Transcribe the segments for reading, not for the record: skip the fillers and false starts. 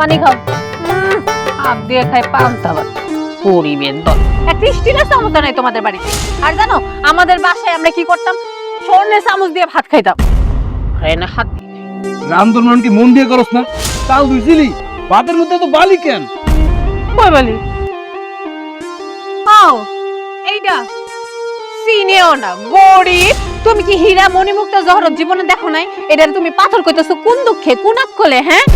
পানি খাও। হাত দিয়ে খাই পান্তা ভাত। পরিবেন দল একটা স্টিলের চামচ নাই তোমাদের বাড়িতে। আর জানো আমাদের বাসায় আমরা কি করতাম? স্বর্ণের চামচ দিয়ে ভাত খাইতাম। না হাত দিয়ে রান্ধন কি মন দিয়ে করস না? তাও বুঝলি ভাতের মধ্যে তো বালি কেন? কই বলি আও এইটা সিনিও না গরিব। তুমি কি হীরা মণিমুক্তা জহরত জীবনে দেখো নাই? এটা তুমি পাথর কইতেছো কোন দুঃখে কোন আকলে? হ্যাঁ,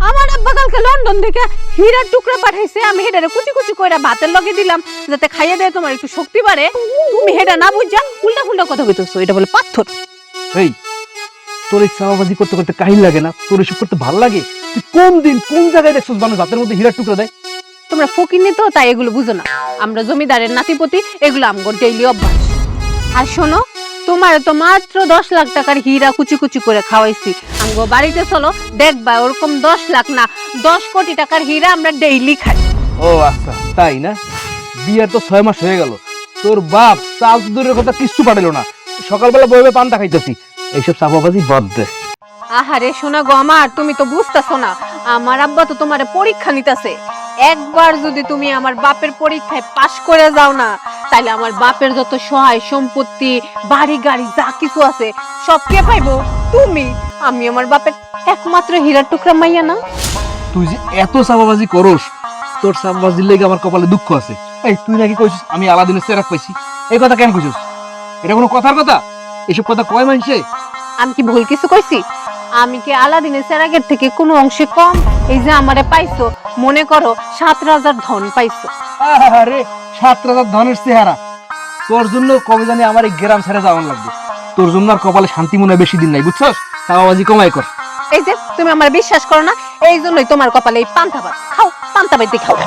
আমার আব্বা কালকে লন্ডন থেকে হীরার টুকরা পাঠাইছে, আমি হেডারে কুচি কুচি কইরা ভাতের লগে দিলাম যাতে খাইয়ে দেয় তোমার একটু শক্তি বাড়ে। তুমি হেডা না বুঝা উল্টা ফুল্টা কথা কইতেছো, এটা বলে পাথর। এই তোর এই চাওয়াবাজি করতে করতে কাহিল লাগে না? তোর এসব করতে ভাল লাগে? তুই কোন দিন কোন জায়গায় দেখছিস মানুষ ভাতের মধ্যে হীরার টুকরা দেয়? তোমরা ফকিন্নি তো, তাই এগুলো বুঝো না। আমরা জমিদারের নাতিপতি, এগুলো আমগো ডেইলি অভ্যাস। আর শোনো, তোমার তো মাত্র 10 লাখ টাকার হীরা কুচি কুচি করে খাওয়াইছি। আমগো বাড়িতে চলো, দেখবা ওরকম 10 লাখ না 10 কোটি টাকার হীরা আমরা ডেইলি খাই। ও আচ্ছা তাই না? বিয়ের তো 6 মাস হয়ে গেল, তোর বাপ চাল তো দূরের কথা কিচ্ছু পাঠালো না। সকালবেলা বইবে পান্তা খাইতেছি। এইসব চাপাবাজি বাদ দে। আহারে শোনা গো আমার, তুমি তো বুঝতেছো না। আমার আব্বা তো তোমারে পরীক্ষা নিতেছে। একবার যদি তুমি আমার বাপের পরীক্ষায় পাশ করে যাও না, তাহলে আমার বাপের যত সহায় সম্পত্তি বাড়ি গাড়ি যা কিছু আছে সব কে পাইবো? তুমি। আমি আমার বাপের একমাত্র হীরার টুকরা মাইয়া না? তুই যে এত চাপাবাজি করস, তোর চাপাবাজির লেগে আমার কপালে দুঃখ আছে। এই তুই নাকি কইছিস আমি আলাদিনের চেরাক পাইছি, এই কথা কেন কইছিস? এটা কোনো কথার কথা? এসব কথা কয় মানুষে? আমি কি ভুল কিছু কইছি? আমি কি আলাদিনের চেরাগের থেকে কোনো অংশে কম? এই যে আমারে পাইছো, মনে করো 7 রাজার ধন পাইছো। আরে 7 রাজার ধনের চেহারা! তোর জন্য কবে জানি আমার এই গ্রাম ছেড়ে যাওয়ার লাগবে। তোর জন্য আর কপালে শান্তি মনে হয় বেশি দিন নাই, বুঝছস? চাপাবাজি কমাই কর। এই যে তুমি আমার বিশ্বাস করো না, এই জন্যই তোমার কপালে এই পান্তা ভাত। খাও, পান্তা ভাত খাও।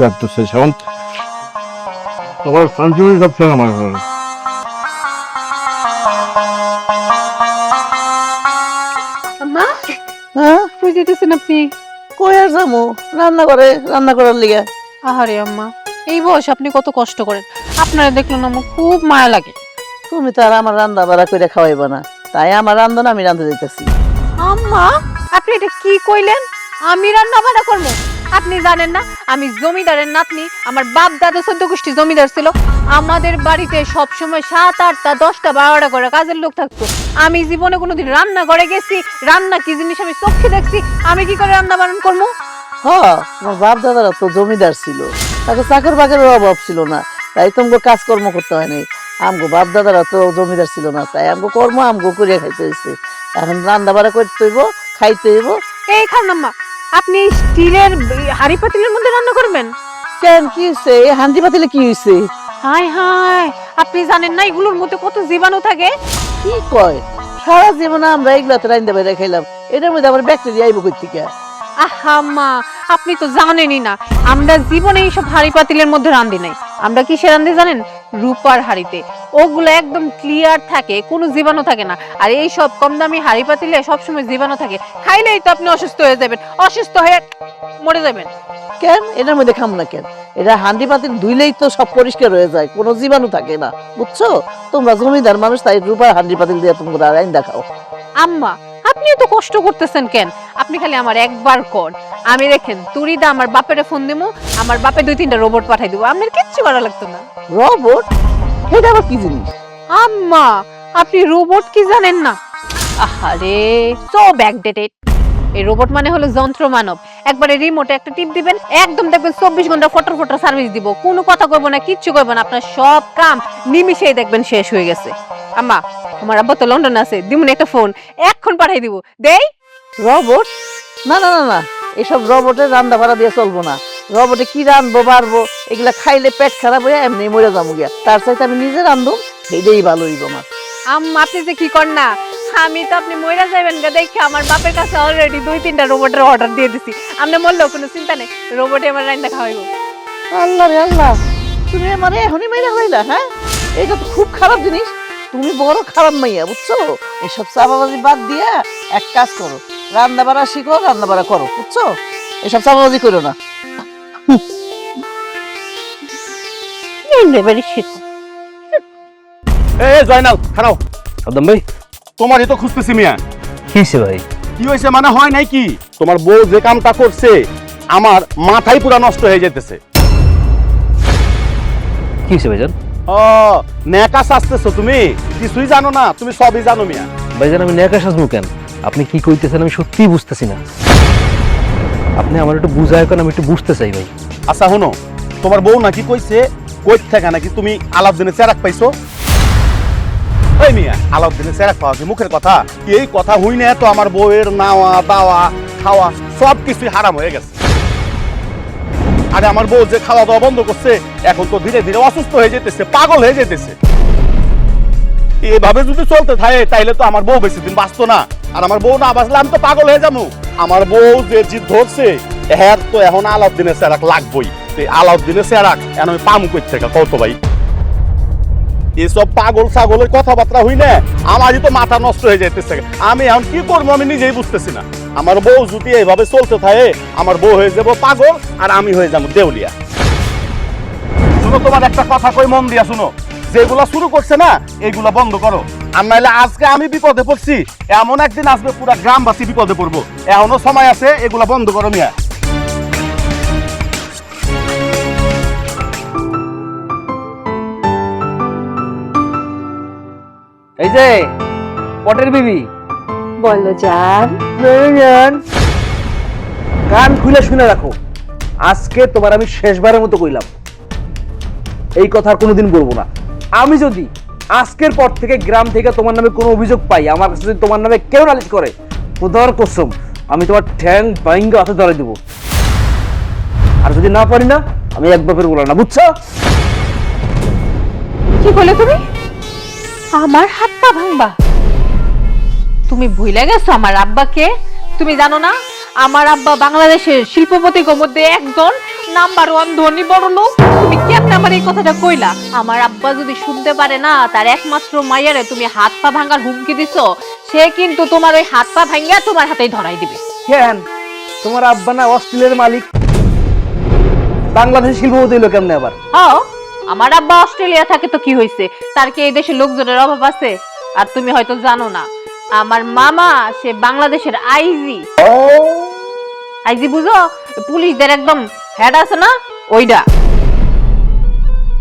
দেখ তো সেই শান্ত তোমার শান্তিময় সবসময় আমার ঘরে। আম্মা, হ্যাঁ, কই যেতেছেন আপনি? কই আর যাবো? রান্না করে, রান্না করার লিগে। আহারে আম্মা, এই বয়স আপনি কত কষ্ট করেন। আপনারা দেখলেন না আমার খুব মায়া লাগে। তুমি তো আর আমার রান্না বাড়া করে খাওয়াইবা না, তাই আমার রান্ধন আমি রান্ধতে দিতেছি। আম্মা, আপনি এটা কি কইলেন? আমি রান্না বান্না করবো? আপনি জানেন না আমি জমিদারের নাতনি, আমার বাপ দাদা 14 গোষ্ঠী জমিদার ছিল। আমাদের বাড়িতে সব সময় 7, 8টা, 10টা, 12টা করে কাজের লোক থাকতো। আমি জীবনে কোনোদিন রান্না করে গেছি? রান্না কি জিনিস আমি চোখে দেখছি। আমি কি করে রান্না বান্না করবো? আমার বাপ দাদারা তো জমিদার ছিল, তাকে চাকর বাকরের অভাব ছিল না, তাই তোমাকে কাজকর্ম করতে হয় নাই। আমগো বাপ দাদারা তো জমিদার ছিল না, তাই আমগো কর্ম আমগো করিয়া খাইতে হয়েছে। এখন রান্না বাড়া করতে হইব, খাইতে হইব। এই খান আম্মা, আপনি স্টিলের হাড়ি পাতিলের মধ্যে রান্না করবেন? কেন, কি হয়েছে? হান্দি পাতিলে কি হয়েছে? হায় হায়, আপনি জানেন না এগুলোর মধ্যে কত জীবাণু থাকে? কি কয়? সারা জীবনে আমরা এগুলাতে রান্দা বাইরে খাইলাম, এটার মধ্যে আমার ব্যাকটেরিয়া আইব কই থেকে? আহা মা, আপনি তো জানেনই না আমরা জীবনে এইসব হাড়ি পাতিলের মধ্যে রান্ধি নাই। আমরা কিসে রান্ধি জানেন? রূপার হাড়িতে। ওগুলো একদম ক্লিয়ার থাকে, কোনো জীবাণু থাকে না। আর এই সব কম দামি হাড়ি পাতিলে সবসময় জীবাণু থাকে। খাইলেই তো আপনি অসুস্থ হয়ে যাবেন, অসুস্থ হয়ে মরে যাবেন। কেন এটার মধ্যে খাম না কেন? এটা হান্ডি পাতিল ধুইলেই তো সব পরিষ্কার হয়ে যায়, কোনো জীবাণু থাকে না, বুঝছো? তোমরা জমিদার মানুষ, তাই রূপার হান্ডি পাতিল দিয়ে তোমরা রাইন্দা খাও। আম্মা, আপনি তো কষ্ট করতেছেন কেন? আপনি খালি আমার একবার কর, আমি দেখেন তুরিদা আমার বাপেরে ফোন দিমু, আমার বাপে 2-3টা রোবট পাঠাই দিব, আপনার কিচ্ছু করা লাগতো না। রোবট? এটা আবার কি জিনিস? আম্মা, আপনি রোবট কি জানেন না? আহারে, সো ব্যাকডেটেড। এই রোবট মানে হলো যন্ত্র মানব। একবারে রিমোটে একটা টিপ দিবেন, একদম দেখবেন 24 ঘন্টা ফটর ফটর সার্ভিস দিব। কোনো কথা কইব না, কিচ্ছু কইব না, আপনার সব কাম নিমিষেই দেখবেন শেষ হয়ে গেছে। আম্মা, আমার আব্বা তো লন্ডন আছে, দিমুন একটা ফোন, এখন পাঠাই দিব। দেই? রোবট? না না না না, এসব রোবটের রান্না বাড়া দিয়ে চলবো না। রোবটে কি রান্ধবো বাড়বো, এগুলা খাইলে পেট খারাপ হয়ে এমনি মরে যাবো গিয়া। তার চাইতে আমি নিজে রান্ধুম, সেইটাই ভালো হইব আমার। আম্মা, আপনি যে কি করেন না, আমি তো আপনি মইরা যাবেন গা দেখে আমার বাপের কাছে অলরেডি 2-3টা রোবটের অর্ডার দিয়ে দিছি। আপনি মরলেও কোনো চিন্তা নেই, রোবটে আমার রান্না খাওয়াইব। আল্লাহ রে আল্লাহ, তুমি আমারে এখনই মেরে হইলা? হ্যাঁ, এটা তো খুব খারাপ জিনিস। তুমি বড় খারাপ মাইয়া, বুঝছো? এসব চাপাবাজি বাদ দিয়া এক কাজ করো, রান্না বাড়া শিখো, রান্না বাড়া করো, বুঝছো? এসব চাপাবাজি করো না। এবারে শিখো। এই জয়নাল খারাও। সাদ্দাম ভাই তোমারই তো খুঁজতেছি মিয়া। কি হয়েছে ভাই? কি হয়েছে মানে হয় নাই কি, তোমার বউ যে কামটা করছে আমার মাথাই পুরা নষ্ট হয়ে যেতেছে। কি হয়েছে ভাইজান? ও নেকা সাজতেছো তুমি, কিছুই জানো না, তুমি সবই জানো মিয়া। ভাইজান আমি নেকা সাজবো কেন? আপনি কি কইতেছেন আমি সত্যিই বুঝতেছি না। আপনি আমার একটু বুঝায় কেন, আমি একটু বুঝতে চাই ভাই। আচ্ছা শোনো, তোমার বউ নাকি কইছে কই থেকে নাকি তুমি আলাউদ্দিনের চেরাক পাইছো। ওই মিয়া, আলাউদ্দিনের চেরাক পাওয়া কি মুখের কথা? এই কথা হই না তো আমার বউয়ের নাওয়া দাওয়া খাওয়া সব কিছুই হারাম হয়ে গেছে। আরে আমার বউ যে খাওয়া দাওয়া বন্ধ করছে, এখন তো ধীরে ধীরে অসুস্থ হয়ে যেতেছে, পাগল হয়ে যেতেছে। এভাবে যদি চলতে থাকে তাইলে তো আমার বউ বেশি দিন বাঁচতো না, আর আমার বউ না বাঁচলে আমি তো পাগল হয়ে যাবো। আমার বউ যে জিদ ধরছে, হ্যাঁ তো এখন আলাউদ্দিনের চেরাক লাগবই। আলাউদ্দিনের চেরাক এখন আমি পামু কই থেকে কত ভাই? এসব পাগল ছাগলের কথাবার্তা হই না, আমারই তো মাথা নষ্ট হয়ে যাইতেছে। আমি এখন কি করবো আমি নিজেই বুঝতেছি না। আমার বউ যদি এইভাবে চলতে থাকে, আমার বউ হয়ে যাবো পাগল আর আমি হয়ে যাবো দেউলিয়া। শুনো, তোমার একটা কথা কই মন দিয়া শুনো, যেগুলা শুরু করছে না এইগুলা বন্ধ করো, আর নাইলে আজকে আমি বিপদে পড়ছি, এমন একদিন আসবে পুরা গ্রামবাসী বিপদে পড়বো। এখনো সময় আছে, এগুলা বন্ধ করো মিয়া। এই যে পটের বিবি, বলো জান। কান খুলে শুনে রাখো, আজকে তোমার আমি শেষবারের মতো কইলাম, এই কথা আর কোনোদিন বলবো না। আমি যদি আজকের পর থেকে গ্রাম থেকে তোমার নামে কোনো অভিযোগ পাই, আমার কাছে যদি তোমার নামে কেউ নালিশ করে, খোদার কসম আমি তোমার ঠ্যাং বাইঙ্গা হাতে ধরে দেবো। আর যদি না পারি না, আমি এক বাপের বললাম না, বুঝছো? কি বলে তুমি? আমার হাত পা ভাঙবা? তুমি ভুলে গেছো আমার আব্বাকে? তুমি জানো না আমার আব্বা বাংলাদেশের শিল্পপতির মধ্যে একজন নাম্বার 1 ধনী বড় লোক? তুমি কেমনে আমার এই কথাটা কইলা? আমার আব্বা যদি শুনতে পারে না, তার একমাত্র মাইয়ারে তুমি হাত পা ভাঙার হুমকি দিছো, সে কিন্তু তোমার ওই হাত পা ভাঙিয়া তোমার হাতেই ধরাই দিবে। কেন? তোমার আব্বা না অস্ট্রেলিয়ার মালিক? বাংলাদেশের শিল্পপতি হইলো কেমনে আবার? হ্যাঁ, আমার আব্বা অস্ট্রেলিয়া থাকে তো কি হয়েছে? তার কি এই দেশে লোকজনের অভাব আছে? আর তুমি হয়তো জানো না, আমার মামা সে বাংলাদেশের আইজি। আইজি বুঝো? পুলিশদের একদম হেড আছে না, ওইটা।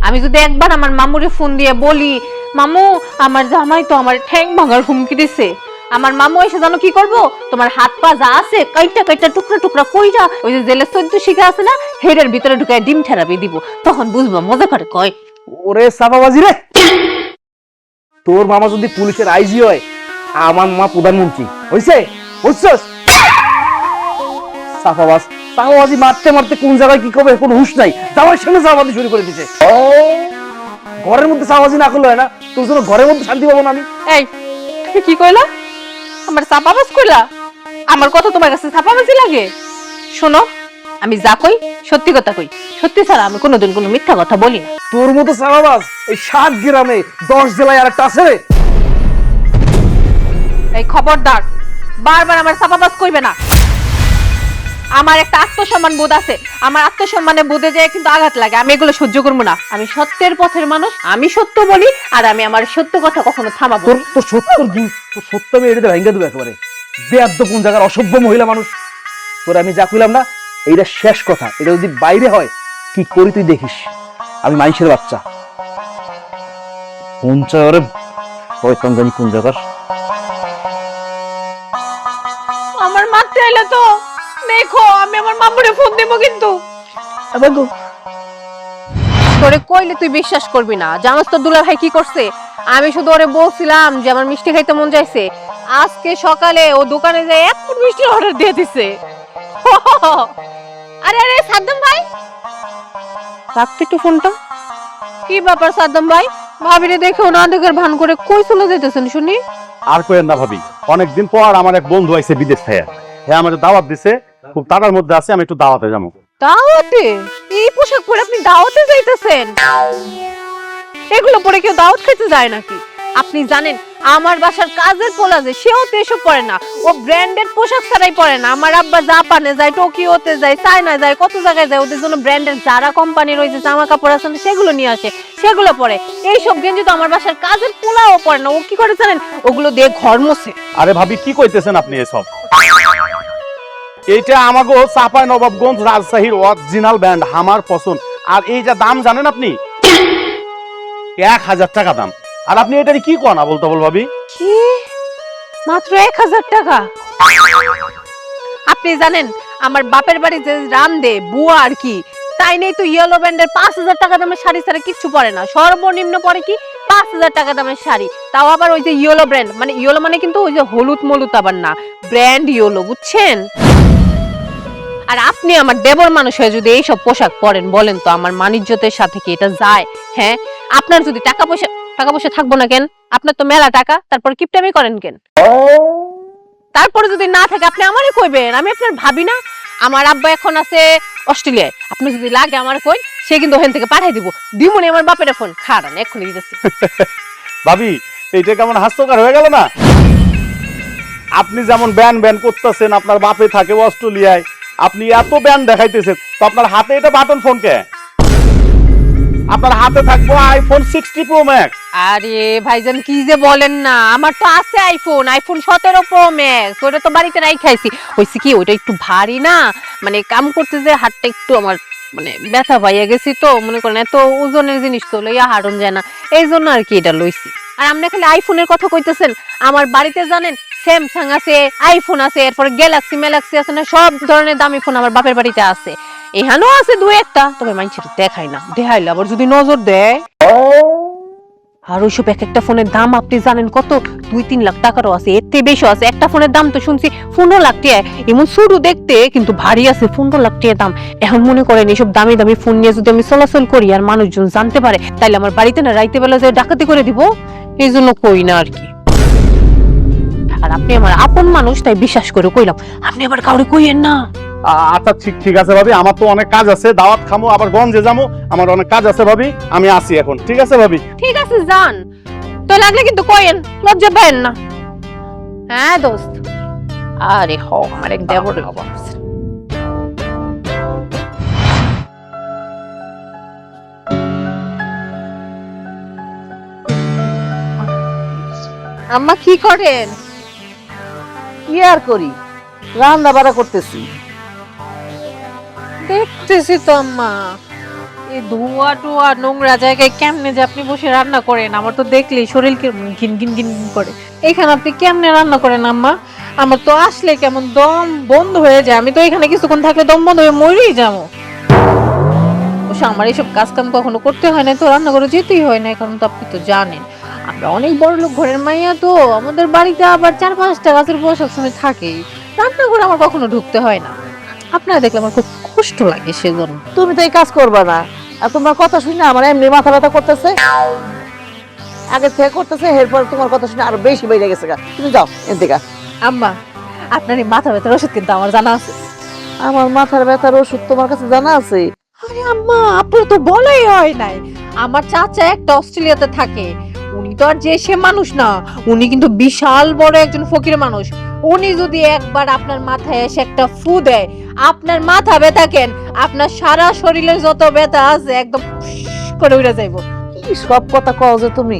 আমি যদি একবার আমার মামুরে ফোন দিয়ে বলি, মামু আমার জামাই তো আমার ঠ্যাং ভাঙার হুমকি দিছে, আমার মামু এসে জানো কি করবো? তোমার হাত পা যা আছে কাইটা কাইটা টুকরা টুকরা কইরা ওই যে জেলের 14 শিখা আছে না, হেডের ভিতরে ঢুকায় ডিম থেরাপি দিব। তখন বুঝবা মজা করে কয়। ওরে সাবাবাজি রে, তোর মামা যদি পুলিশের আইজি হয়, আমার মামা প্রধানমন্ত্রী হইছে, বুঝছস? সাফাবাজ সাফাবাজি মারতে মারতে কোন জায়গায় কি করবে কোনো হুঁশ নাই, যাওয়ার সঙ্গে সাফাবাজি শুরু করে দিছে। ঘরের মধ্যে সাফাবাজি না করলে হয় না, তোর জন্য ঘরের মধ্যে শান্তি পাবো না আমি। এই তুমি কি কইলা? আমার চাপাবাজ কইলা? আমার কথা তোমার কাছে চাপাবাজি লাগে? শোনো, আমি যা কই সত্যি কথা কই, সত্যি ছাড়া আমি কোনোদিন কোনো মিথ্যা কথা বলি না। তোর মতো সাফাবাজ এই 7 গ্রামে 10 জেলায় আর একটা আছে রে। এই খবরদার, বারবার আমার চাপাবাজ কইবে না। আমার একটা আত্মসম্মান বোধ আছে, আমার আত্মসম্মানে বোধে যায় কিন্তু আঘাত লাগে, আমি এগুলো সহ্য করবো না। আমি সত্যের পথের মানুষ, আমি সত্য বলি, আর আমি আমার সত্য কথা কখনো থামাবো তোর না। তোর তোর সত্য আমি এটাতে ভেঙে দেবো একেবারে। বেয়াদ্দ কোন জায়গার অসভ্য মহিলা মানুষ। তোর আমি যা কইলাম না, এইটা শেষ কথা। এটা যদি বাইরে হয় কি করি তুই দেখিস। আমি মানুষের বাচ্চা, কোন জায়গার হয়তো জানি কোন জায়গার। আমার মারতে এলে তো দেখো, আমি আমার মামুরে ফোন দেবো কিন্তু। তোরে কইলে তুই বিশ্বাস করবি না, জানোস তো দুলা ভাই কি করছে? আমি শুধু ওরে বলছিলাম যে আমার মিষ্টি খাইতে মন চাইছে, আজকে সকালে ও দোকানে যায় 1 ফুট মিষ্টি অর্ডার দিয়ে দিছে। আরে আরে সাদ্দাম ভাই, রাখতে একটু ফোনটা। কি ব্যাপার সাদ্দাম ভাই? ভাবিরে দেখেও না দেখার ভান করে কই চলে যাইতেছেন শুনি? আর কইেন না ভাবি, অনেকদিন পর আমার এক বন্ধু আইছে বিদেশ থেকে, হ্যাঁ আমাদের দাওয়াত দিছে, খুব তাড়ার মধ্যে আছে, আমি একটু দাওয়াতে যাবো। দাওয়াতে? এই পোশাক পরে আপনি দাওয়াতে যাইতেছেন? এগুলো পরে কেউ দাওয়াত খেতে যায় নাকি? আপনি জানেন আমার বাসার কাজের পোলা যে সেও তো এসব পরে না, ও ব্র্যান্ডেড পোশাক ছাড়াই পরে না। আমার আব্বা জাপানে যায়, টোকিওতে যায়, চায়না যায়, কত জায়গায় যায়, ওদের জন্য ব্র্যান্ডের যারা কোম্পানির ওই যে জামা কাপড় আছে না, সেগুলো নিয়ে আসে, সেগুলো পরে। এইসব গেঞ্জি তো আমার বাসার কাজের পোলাও পরে না। ও কি করে জানেন, ওগুলো দিয়ে ঘর মোছে। আরে ভাবি কি কইতেছেন আপনি এসব? এইটা আমাগো চাপাই নবাবগঞ্জ রাজশাহীর অরিজিনাল ব্র্যান্ড, আমার পছন্দ। আর এই যে দাম জানেন আপনি, 1000 টাকা দাম। আর আপনি এটার কি কোন আবল তাবল ভাবি? কি মাত্র 1000 টাকা? আপনি জানেন আমার বাপের বাড়ি যে রান্দে বুয়া আর কি, তাই নেই তো ইয়েলো ব্র্যান্ডের 5000 টাকা দামের শাড়ি ছাড়া কিচ্ছু পরে না। সর্বনিম্ন পরে কি 5000 টাকা দামের শাড়ি, তাও আবার ওই যে ইয়েলো ব্র্যান্ড। মানে ইয়েলো মানে কিন্তু ওই যে হলুদ মলুদ আবার না, ব্র্যান্ড ইয়েলো, বুঝছেন? আর আপনি আমার দেবর মানুষ হয়ে যদি এইসব পোশাক পরেন, বলেন তো আমার মানিজ্যতের সাথে কি এটা যায়? হ্যাঁ, আপনার যদি টাকা পয়সা থাকবো না কেন? আপনার তো মেলা টাকা, তারপর কিপটামি করেন কেন? তারপরে যদি না থাকে আপনি আমারই কইবেন, আমি আপনার ভাবি না? আমার আব্বা এখন আছে অস্ট্রেলিয়ায়, আপনি যদি লাগে আমার কই, সে কিন্তু ওখান থেকে পাঠাই দিব। দিমুনি আমার বাপের ফোন, খাড়ান এক্ষুনি দিতেছি। ভাবি এইটা কেমন হাস্যকর হয়ে গেল না? আপনি যেমন ব্যান করতেছেন, আপনার বাপে থাকে অস্ট্রেলিয়ায়, আপনি এত ব্যান দেখাইতেছেন, তো আপনার হাতে এটা বাটন ফোন কে? আপনার হাতে থাকবো আইফোন 60 প্রো ম্যাক্স। আরে ভাইজান কি যে বলেন না, আমার তো আছে আইফোন 17 প্রো ম্যাক্স, ওটা তো বাড়িতে রাই খাইছি। হইছে কি ওইটা একটু ভারী না, মানে কাম করতে যে হাতটা একটু আমার মানে ব্যথা পাইয়া গেছি, তো মনে করেন এত ওজনের জিনিস তো লইয়া হাঁটন যায় না, এই জন্য আর কি এটা লইছি। আর আপনি খালি আইফোনের কথা কইতেছেন, আমার বাড়িতে জানেন স্যামসাং আছে, আইফোন আছে, এরপরে গ্যালাক্সি ম্যালাক্সি আছে না, সব ধরনের দামি ফোন আমার বাপের বাড়িতে আছে। এখানেও আছে দুই একটা, তবে মানুষের দেখাই না, দেখাইলে আবার যদি নজর দেয়। আর ওইসব এক একটা ফোনের দাম আপনি জানেন কত? 2-3 লাখ টাকারও আছে, এর থেকে বেশি আছে। একটা ফোনের দাম তো শুনছি 15 লাখ টাকা, এমন শুরু দেখতে কিন্তু ভারী আছে, 15 লাখ টাকা দাম। এখন মনে করেন এইসব দামি দামি ফোন নিয়ে যদি আমি চলাচল করি আর মানুষজন জানতে পারে, তাইলে আমার বাড়িতে না রাইতে বেলা যে ডাকাতি করে দিব, এই জন্য কই না আর কি। আর আপনি আমার আপন মানুষ, তাই বিশ্বাস করে কইলাম, আপনি আবার কাউরে কইয়েন না। আচ্ছা ঠিক আছে ভাবি, আমার তো অনেক কাজ আছে, দাওয়াত খামো, আবার গঞ্জে যাবো, আমার অনেক কাজ আছে ভাবি, আমি আসি এখন। ঠিক আছে ভাবি? ঠিক আছে যান, তো লাগলে কিন্তু কইেন, লজ্জা পাবেন না। হ্যাঁ দোস্ত। আরে হ আমার এক দেবর বাবা। আম্মা কি করেন? কি আর করি, রান্না বাড়া করতেছি। দেখতেছি তো আম্মা, এই ধোয়া টোয়া নোংরা জায়গায় কেমনে যে আপনি বসে রান্না করেন, আমার তো দেখলেই শরীর ঘিন ঘিন ঘিন করে। এখানে আপনি কেমনে রান্না করেন আম্মা? আমার তো আসলে কেমন দম বন্ধ হয়ে যায়, আমি তো এখানে কিছুক্ষণ থাকলে দম বন্ধ হয়ে মরেই যাবো। অবশ্য আমার এইসব কাজ কাম কখনো করতে হয় না, তো রান্না করে যেতেই হয় না, কারণ তো আপনি তো জানেন আমরা অনেক বড় লোক ঘরের মাইয়া, তো আমাদের বাড়িতে আবার 4-5টা গাছের বয়স সবসময় থাকেই, রান্না করে আমার কখনো ঢুকতে হয় না। আপনারা দেখলে আমার খুব কষ্ট লাগে, সেজন্য। তুমি তো এই কাজ করবা না, আর তোমার কথা শুনে আমার এমনি মাথা ব্যথা করতেছে, আগে থেকে করতেছে, এরপর তোমার কথা শুনে আরো বেশি বেড়ে গেছে। তুমি যাও এদিকে। আম্মা আপনার এই মাথা ব্যথার ওষুধ কিন্তু আমার জানা আছে। আমার মাথার ব্যথার ওষুধ তোমার কাছে জানা আছে? আরে আম্মা আপনার তো বলাই হয় নাই, আমার চাচা একটা অস্ট্রেলিয়াতে থাকে, উনি তো আর যে সে মানুষ না, উনি কিন্তু বিশাল বড় একজন ফকির মানুষ। উনি যদি একবার আপনার মাথায় এসে একটা ফু দেয়, আপনার মাথা ব্যথা কেন, আপনার সারা শরীরের যত ব্যথা আছে একদম করে উড়ে যাইবো। কি সব কথা কও যে তুমি?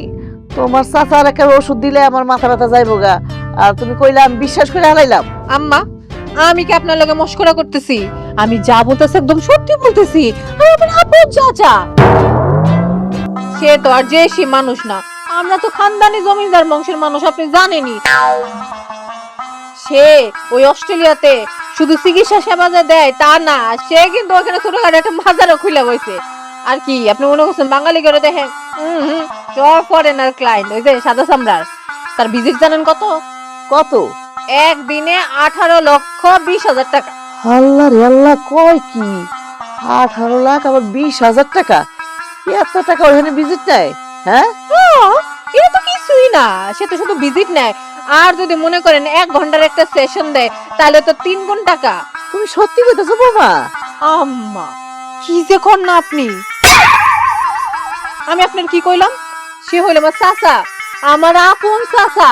তোমার চাচার একটা ওষুধ দিলে আমার মাথা ব্যথা যাইবো গা, আর তুমি কইলে আমি বিশ্বাস করে হারাইলাম? আম্মা আমি কি আপনার লগে মস্করা করতেছি? আমি যা বলতেছি একদম সত্যি বলতেছি। আর আমার আপন চাচা, সে তো আর যে সে মানুষ না, আমরা তো খানদানি জমিদার বংশের মানুষ, আপনি জানেনই। সে ওই অস্ট্রেলিয়াতে শুধু চিকিৎসা সেবা যে দেয় তা না, সে কিন্তু ওখানে ছোটখাটো একটা মাজারও খুলে বইছে। আর কি আপনি মনে করছেন বাঙালি করে দেখেন? সব ফরেনার ক্লায়েন্ট, ওই যে সাদা চামড়ার। তার ভিজিট জানেন কত? কত? একদিনে 18,20,000 টাকা। আল্লাহ রে আল্লাহ, কয় কি 18 লাখ আবার 20,000 টাকা? এত টাকা ওখানে ভিজিট নেয়? হ্যাঁ এটা তো কিছুই না, সে তো শুধু ভিজিট নেয়। আর যদি মনে করেন 1 ঘন্টার একটা সেশন দেয়, তাহলে তো 3 গুণ টাকা। তুমি সত্যি কইতেছো বাবা? আম্মা কি যে কর না আপনি, আমি আপনার কি কইলাম? সে হইল আমার চাচা, আমার আপন চাচা,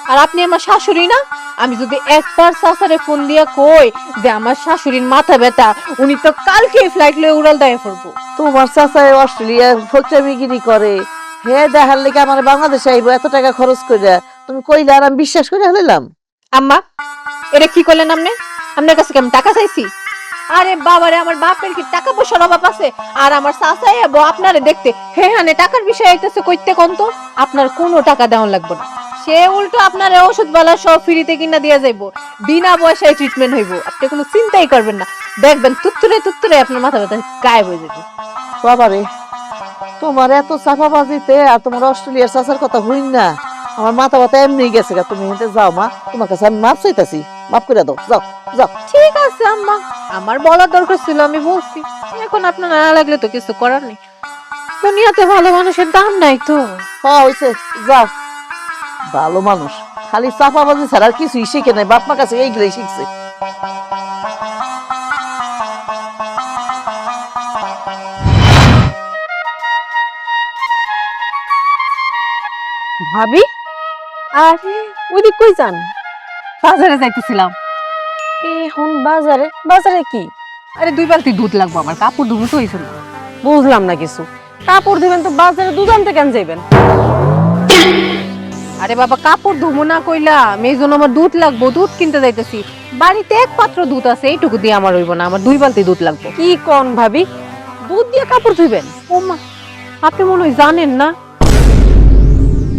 আর আপনি আমার শাশুড়ি না। আমি যদি একবার চাচারে ফোন দিয়া কই যে আমার শাশুড়ির মাথা ব্যথা, উনি তো কালকেই ফ্লাইট লয়ে উড়াল দেয় পড়বো। তোমার চাচাই অস্ট্রেলিয়ার ফচরামিগিরি করে, হে দেখার লেগে আমার বাংলাদেশে আইবো এত টাকা খরচ করে, তুমি কইলে আর আমি বিশ্বাস করে হলাম? আম্মা, এটা কি করলেন আপনি? আপনার কাছে কি আমি টাকা চাইছি? আরে বাবারে, আমার বাপের কি টাকা পয়সার অভাব আছে? আর আমার চাচাই এবো আপনারে দেখতে, হে হানে টাকার বিষয় আইতেছে কইতে কোন তো? আপনার কোনো টাকা দেওয়া লাগবে না, সে উল্টো আপনারে ওষুধ বালা সব ফ্রিতে কিনা দিয়া যাইবো, বিনা পয়সায় ট্রিটমেন্ট হইব। আপনি কোনো চিন্তাই করবেন না, দেখবেন তুত্তুরে তুত্তুরে আপনার মাথা ব্যথা গায়েব হয়ে যাবে। বাবারে, তোমার এত চাপাবাজিতে আর তোমার অস্ট্রেলিয়ার চাচার কথা হইন না, আমার মাথা ব্যথা এমনি গেছে গা। তুমি হেঁটে যাও মা, তোমার কাছে আমি মাপ চাইতাছি, মাফ করে দাও, যাও যাও। ঠিক আছে আম্মা, আমার বলার দরকার ছিল, আমি বলছি। এখন আপনার না লাগলে তো কিছু করার নেই, দুনিয়াতে ভালো মানুষের দাম নাই তো। হ্যাঁ হইছে, যাও। ভালো মানুষ খালি চাপাবাজি ছাড়া আর কিছুই শিখে নাই, বাপ মার কাছে এইগুলোই শিখছে। ভাবি, আর ওইদিক কই যান? বাজারে যাইতেছিলাম। এখন বাজারে? বাজারে কি? আরে 2 বালতি দুধ লাগবে, আমার কাপড় ধুবো তো হয়েছিল। বুঝলাম না কিছু। কাপড় দিবেন তো বাজারে দুধ আনতে কেন যাইবেন? আরে বাবা, কাপড় ধুবো না কইলাম, এই জন্য আমার দুধ লাগবো, দুধ কিনতে যাইতেছি। বাড়িতে এক পাত্র দুধ আছে, এইটুকু দিয়ে আমার হইব না, আমার 2 বালতি দুধ লাগবে। কি কোন ভাবি, দুধ দিয়ে কাপড় ধুইবেন? ও মা, আপনি মনে হয় জানেন না।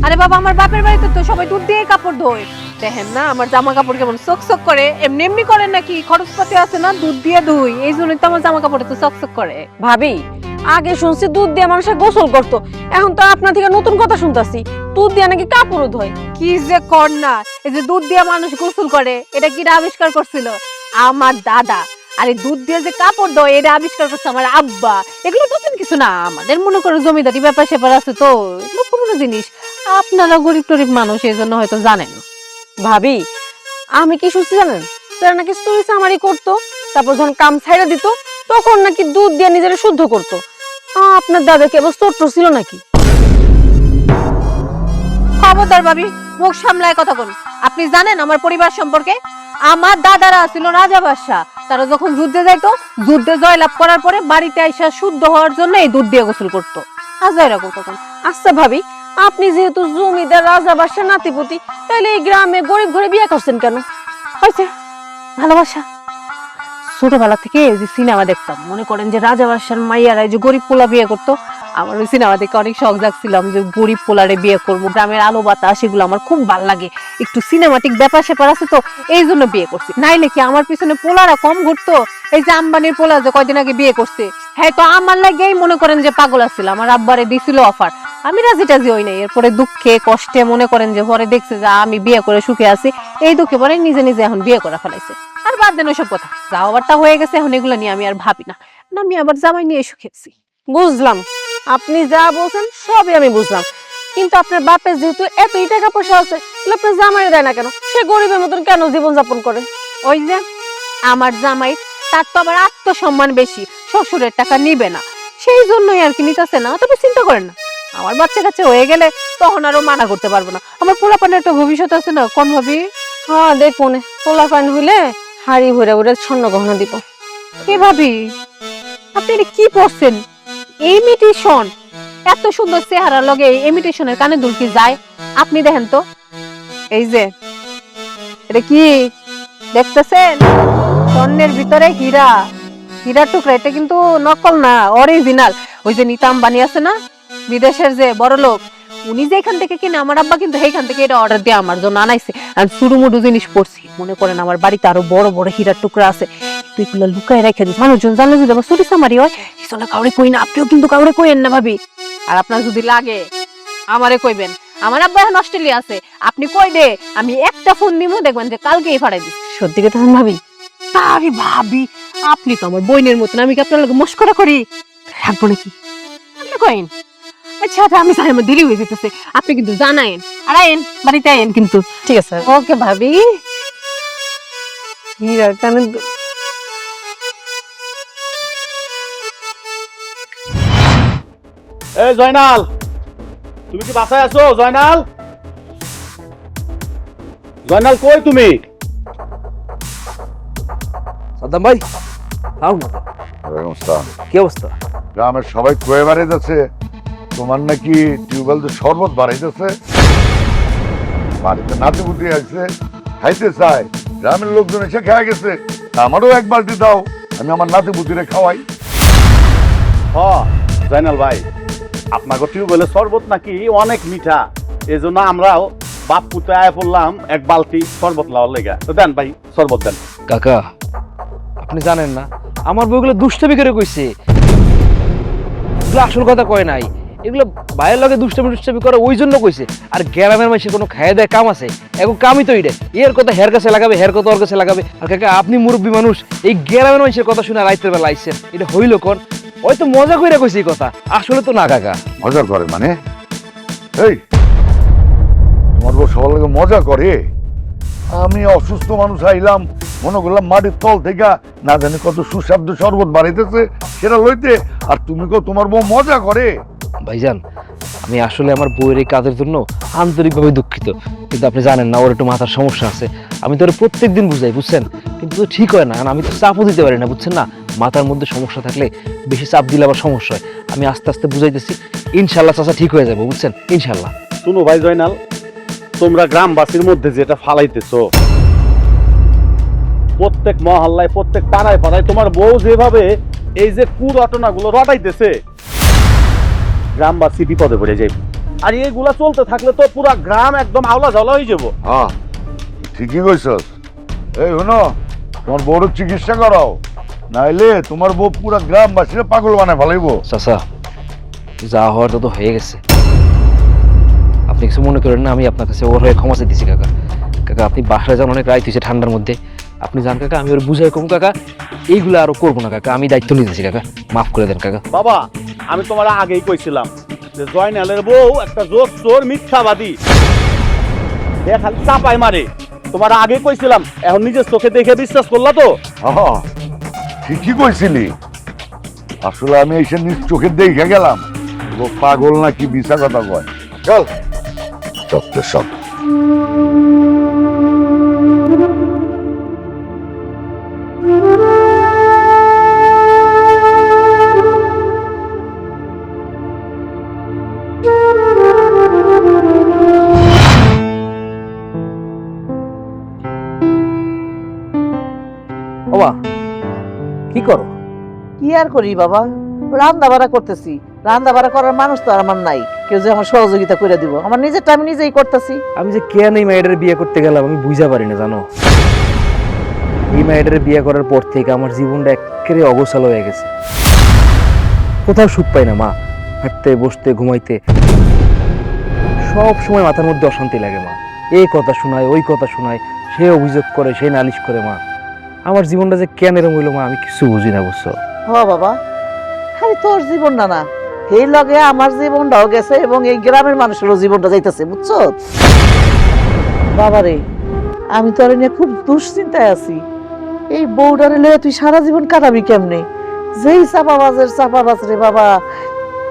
আরে বাবা, আমার বাপের বাড়িতে তো সবাই দুধ দিয়ে কাপড় ধোয়। দেখেন না আমার জামা কাপড় কেমন চকচক করে, এমনি এমনি করে নাকি, খরচপাতি আছে না, দুধ দিয়ে ধুই, এই জন্যই তো আমার জামা কাপড়ে তো চকচক করে। ভাবি, আগে শুনছি দুধ দিয়ে মানুষের গোসল করতো, এখন তো আপনার থেকে নতুন কথা শুনতাছি দুধ দিয়ে নাকি কাপড়ও ধোয়। কি যে কর না, এই যে দুধ দিয়ে মানুষ গোসল করে, এটা কি আবিষ্কার করছিল? আমার দাদা। আরে দুধ দিয়ে যে কাপড় ধোয়, এটা আবিষ্কার করছে আমার আব্বা। এগুলো নতুন কিছু না, আমাদের মনে করো জমিদারি ব্যাপার স্যাপার আছে তো, এগুলো পুরনো জিনিস। আপনারা গরিব টরিব মানুষ, এই জন্য হয়তো জানেন না। ভাবি, আমি কি শুনছি জানেন, তারা নাকি চুরি চামারি করতো, তারপর যখন কাম ছাইড়া দিত তখন নাকি দুধ দিয়ে নিজেরা শুদ্ধ করতো। আপনার দাদা কেবল ছোট্ট ছিল নাকি? খবরদার ভাবি, মুখ সামলায় কথা বলুন। আপনি জানেন আমার পরিবার সম্পর্কে? আমার দাদারা ছিল রাজা বাদশা, তারা যখন যুদ্ধে যাইতো, যুদ্ধে জয়লাভ করার পরে বাড়িতে আইসা শুদ্ধ হওয়ার জন্য এই দুধ দিয়ে গোসল করতো। হাজারা করতো তখন। আচ্ছা ভাবি, আপনি যেহেতু জমিদার রাজা বাদশার নাতিপুতি, তাহলে এই গ্রামে গরিব ঘরে বিয়ে করছেন কেন? হয়েছে ভালোবাসা। ছোটবেলা থেকে ওই যে সিনেমা দেখতাম, মনে করেন যে রাজা বাদশার মাইয়ারা যে গরিব পোলা বিয়ে করতো, আমার ওই সিনেমা দেখে অনেক শখ জাগছিলাম যে গরিব পোলারে বিয়ে করবো। গ্রামের আলো বাতাস এগুলো আমার খুব ভালো লাগে, একটু সিনেমাটিক ব্যাপার স্যাপার আছে তো, এই জন্য বিয়ে করছি। নাইলে কি আমার পিছনে পোলারা কম ঘুরতো? এই যে আম্বানির পোলা যে কয়দিন আগে বিয়ে করছে, হ্যাঁ তো আমার লাগেই মনে করেন যে পাগল আছিল, আমার আব্বারে দিছিল অফার, আমি রাজি টাজি হই নাই। এরপরে দুঃখে কষ্টে মনে করেন যে পরে দেখছে যে আমি বিয়ে করে সুখে আছি, এই দুঃখে পরে নিজে নিজে এখন বিয়ে করা ফেলাইছে। আর বাদ দেন ওইসব কথা, যা হওয়ারটা হয়ে গেছে, এখন এগুলো নিয়ে আমি আর ভাবি না। আমি আবার জামাই নিয়ে সুখে আছি। বুঝলাম, আপনি যা বলছেন সবই আমি বুঝলাম, কিন্তু আপনার বাপের যেহেতু এতই টাকা পয়সা আছে, তাহলে আপনার জামাই দেয় না কেন? সে গরিবের মতন কেন জীবন যাপন করে? ওই যে আমার জামাই, তার তো আবার আত্মসম্মান বেশি, শ্বশুরের টাকা নিবে না, সেই জন্যই আর কি নিতেছে না। তবে চিন্তা করেন না, আমার বাচ্চা কাছে হয়ে গেলে তখন আরো মানা করতে পারবো না। আমার পোলাপানের একটা ভবিষ্যৎ আছে না, কোন ভাবি? হ্যাঁ দেখুন, পোলা পান হইলে হাড়ি ভরে ভরে স্বর্ণ গহনা দিব। কি ভাবি, আপনি এটা কি পড়ছেন? ইমিটেশন, এত সুন্দর চেহারা লগে ইমিটেশনের কানে দুল কি যায়? আপনি দেখেন তো, এই যে এটা কি দেখতেছেন, স্বর্ণের ভিতরে হীরা, হীরার টুকরা, এটা কিন্তু নকল না, অরিজিনাল। ওই যে নিতা আম্বানি আছে না, বিদেশের যে বড় লোক, উনি যে এখান থেকে কিনে, আমার আব্বা কিন্তু এইখান থেকে এটা অর্ডার দিয়ে আমার জন্য আনাইছে। আর সুরুমুডু জিনিস পড়ছি, মনে করেন আমার বাড়িতে আরো বড় বড় হীরার টুকরা আছে, তুই এগুলো লুকায় রেখে দিস, মানুষজন জানলে যদি আমার চুরি চামারি হয়, এই জন্য কাউরে কই না। আপনিও কিন্তু কাউরে কইেন না ভাবি, আর আপনার যদি লাগে আমারে কইবেন। আমার আব্বা এখন অস্ট্রেলিয়া আছে, আপনি কই দে, আমি একটা ফোন দিব, দেখবেন যে কালকেই ফাড়াই দিস। সত্যি কথা ভাবি? আরে ভাবি, আপনি তো আমার বোনের মতন, আমি কি আপনার লগে মস্করা করি? রাখবো নাকি? আপনি কইন। আচ্ছা আচ্ছা, আমি জানি আমার দেরি হয়ে যেতেছে, আপনি কিন্তু জানায়েন, আর আয়েন বাড়িতে আয়েন কিন্তু। ঠিক আছে। ওকে ভাবি। হীরার কানে এই জয়নাল, তুমি কি বাসায় আছো? জয়নাল, জয়নাল কই তুমি? সাদ্দাম ভাই আও না, কি অবস্থা? গ্রামের সবাই কয়ে বাড়াইতেছে তোমার নাকি টিউবওয়েল শরবত বাড়াইতেছে, বাড়িতে নাতিপুতি আছে খাইতে চায়, গ্রামের লোকজন এসে খেয়ে গেছে, আমারও এক বালতি দাও, আমি আমার নাতিপুতিরে খাওয়াই। জয়নাল ভাই, আপনাকে টিউবওয়েলের শরবত নাকি অনেক মিঠা, এই জন্য আমরাও বাপ পুতে আয় পড়লাম এক বালতি শরবত লাওয়ার লেগা। তো দেন ভাই শরবত দেন। কাকা আপনি জানেন না আমার বউগুলো দুষ্টামি করে কইছে, এগুলো আসল কথা কয় নাই, এগুলো ভাইয়ের লগে দুষ্টামি করে ওই জন্য কইছে। আর গ্রামের মানুষের কোনো খায় দেয় কাম আছে, এখন কামই তো এটা, এর কথা হের কাছে লাগাবে, হের কথা ওর কাছে লাগাবে। আর কাকা আপনি মুরব্বী মানুষ, এই গ্রামের মানুষের কথা শুনে রাইতের বেলা আইছেন, এটা হইল কোন? ওই তো মজা করে কইছে এই কথা, আসলে তো না কাকা। মজা করে মানে? এই তোমার বউ সবার লাগে মজা করে? আমি অসুস্থ মানুষ আইলাম, মনে করলাম মাটির তল থেকে না জানি কত সুস্বাদু শরবত বাড়াইতেছে সেটা লইতে, আর তুমি কো তোমার বউ মজা করে? ভাইজান আমি আসলে আমার বউয়ের এই কাজের জন্য আন্তরিকভাবে দুঃখিত, কিন্তু আপনি জানেন না ওর একটু মাথার সমস্যা আছে, আমি তো ওর প্রত্যেকদিন বুঝাই বুঝছেন, কিন্তু তো ঠিক হয় না, কারণ আমি তো চাপও দিতে পারি না বুঝছেন না, মাথার মধ্যে সমস্যা থাকলে বেশি চাপ দিলে আবার সমস্যা হয়, আমি আস্তে আস্তে বুঝাইতেছি, ইনশাল্লাহ চাচা ঠিক হয়ে যাবে বুঝছেন, ইনশাল্লাহ। শুনো ভাই জয়নাল, তোমরা গ্রামবাসীর মধ্যে যেটা ফালাইতেছো, প্রত্যেক মহল্লায় প্রত্যেক পাড়ায় পাড়ায় তোমার বউ যেভাবে এই যে কুরটনাগুলো রটাইতেছে, গ্রামবাসী বিপদে পড়ে যাবে। আর এইগুলা চলতে থাকলে তো পুরা গ্রাম একদম আওলা ঝাওলা হয়ে যাবো। হ্যাঁ ঠিকই কইছস। এই শোনো, তোমার বউর চিকিৎসা করাও, নাইলে তোমার বউ পুরা গ্রামবাসীরা পাগল বানায় ফেলাইবো। চাচা যা হওয়ার তো হয়ে গেছে, আপনি কিছু মনে করেন না, আমি আপনার কাছে ওর হয়ে ক্ষমা চাইতেছি কাকা। কাকা আপনি বাসায় যান, অনেক রাত হয়েছে ঠান্ডার মধ্যে, আপনি যান কাকা, আমি ওর বুঝাই কম কাকা, এইগুলো আরো করবো না কাকা, আমি দায়িত্ব নিতেছি কাকা, মাফ করে দেন কাকা। বাবা আমি তোমার আগেই কইছিলাম যে জয়নালের বউ একটা জোর চোর মিথ্যাবাদী, খালি চাপাই মারে, তোমার আগে কইছিলাম, এখন নিজের চোখে দেখে বিশ্বাস করলা তো? হ্যাঁ ঠিকই কইছিলি, আসলে আমি এসে নিজ চোখে দেখে গেলাম ও পাগল নাকি মিছা কথা কয়। চল চত্বর সব বাবা কি করো? কি আর করি বাবা, রান্না বাড়া করতেছি, রান্না বাড়া করার মানুষ তো আর আমার নাই, কেউ যে আমার সহযোগিতা করে দিব, আমার নিজেরটা আমি নিজেই করতেছি। আমি যে কেন এই মেয়েটার বিয়ে করতে গেলাম আমি বুঝা পারি না জানো, এই মেয়েটার বিয়ে করার পর থেকে আমার জীবনটা একেবারে অগোছালো হয়ে গেছে, কোথাও সুখ পাই না মা, হাঁটতে বসতে ঘুমাইতে সব সময় মাথার মধ্যে অশান্তি লাগে মা, এই কথা শোনায় ওই কথা শোনায়, সে অভিযোগ করে সে নালিশ করে, মা আমার জীবনটা যে কেন এরকম হইলো মা আমি কিছু বুঝি না বুঝছো। হ বাবা, খালি তোর জীবন না না, এই লগে আমার জীবনটাও গেছে এবং এই গ্রামের মানুষেরও জীবনটা যাইতেছে বুঝছো বাবারে। আমি তোর নিয়ে খুব দুশ্চিন্তায় আছি, এই বউডারে লয়ে তুই সারা জীবন কাটাবি কেমনে? যেই চাপাবাজ রে বাবা,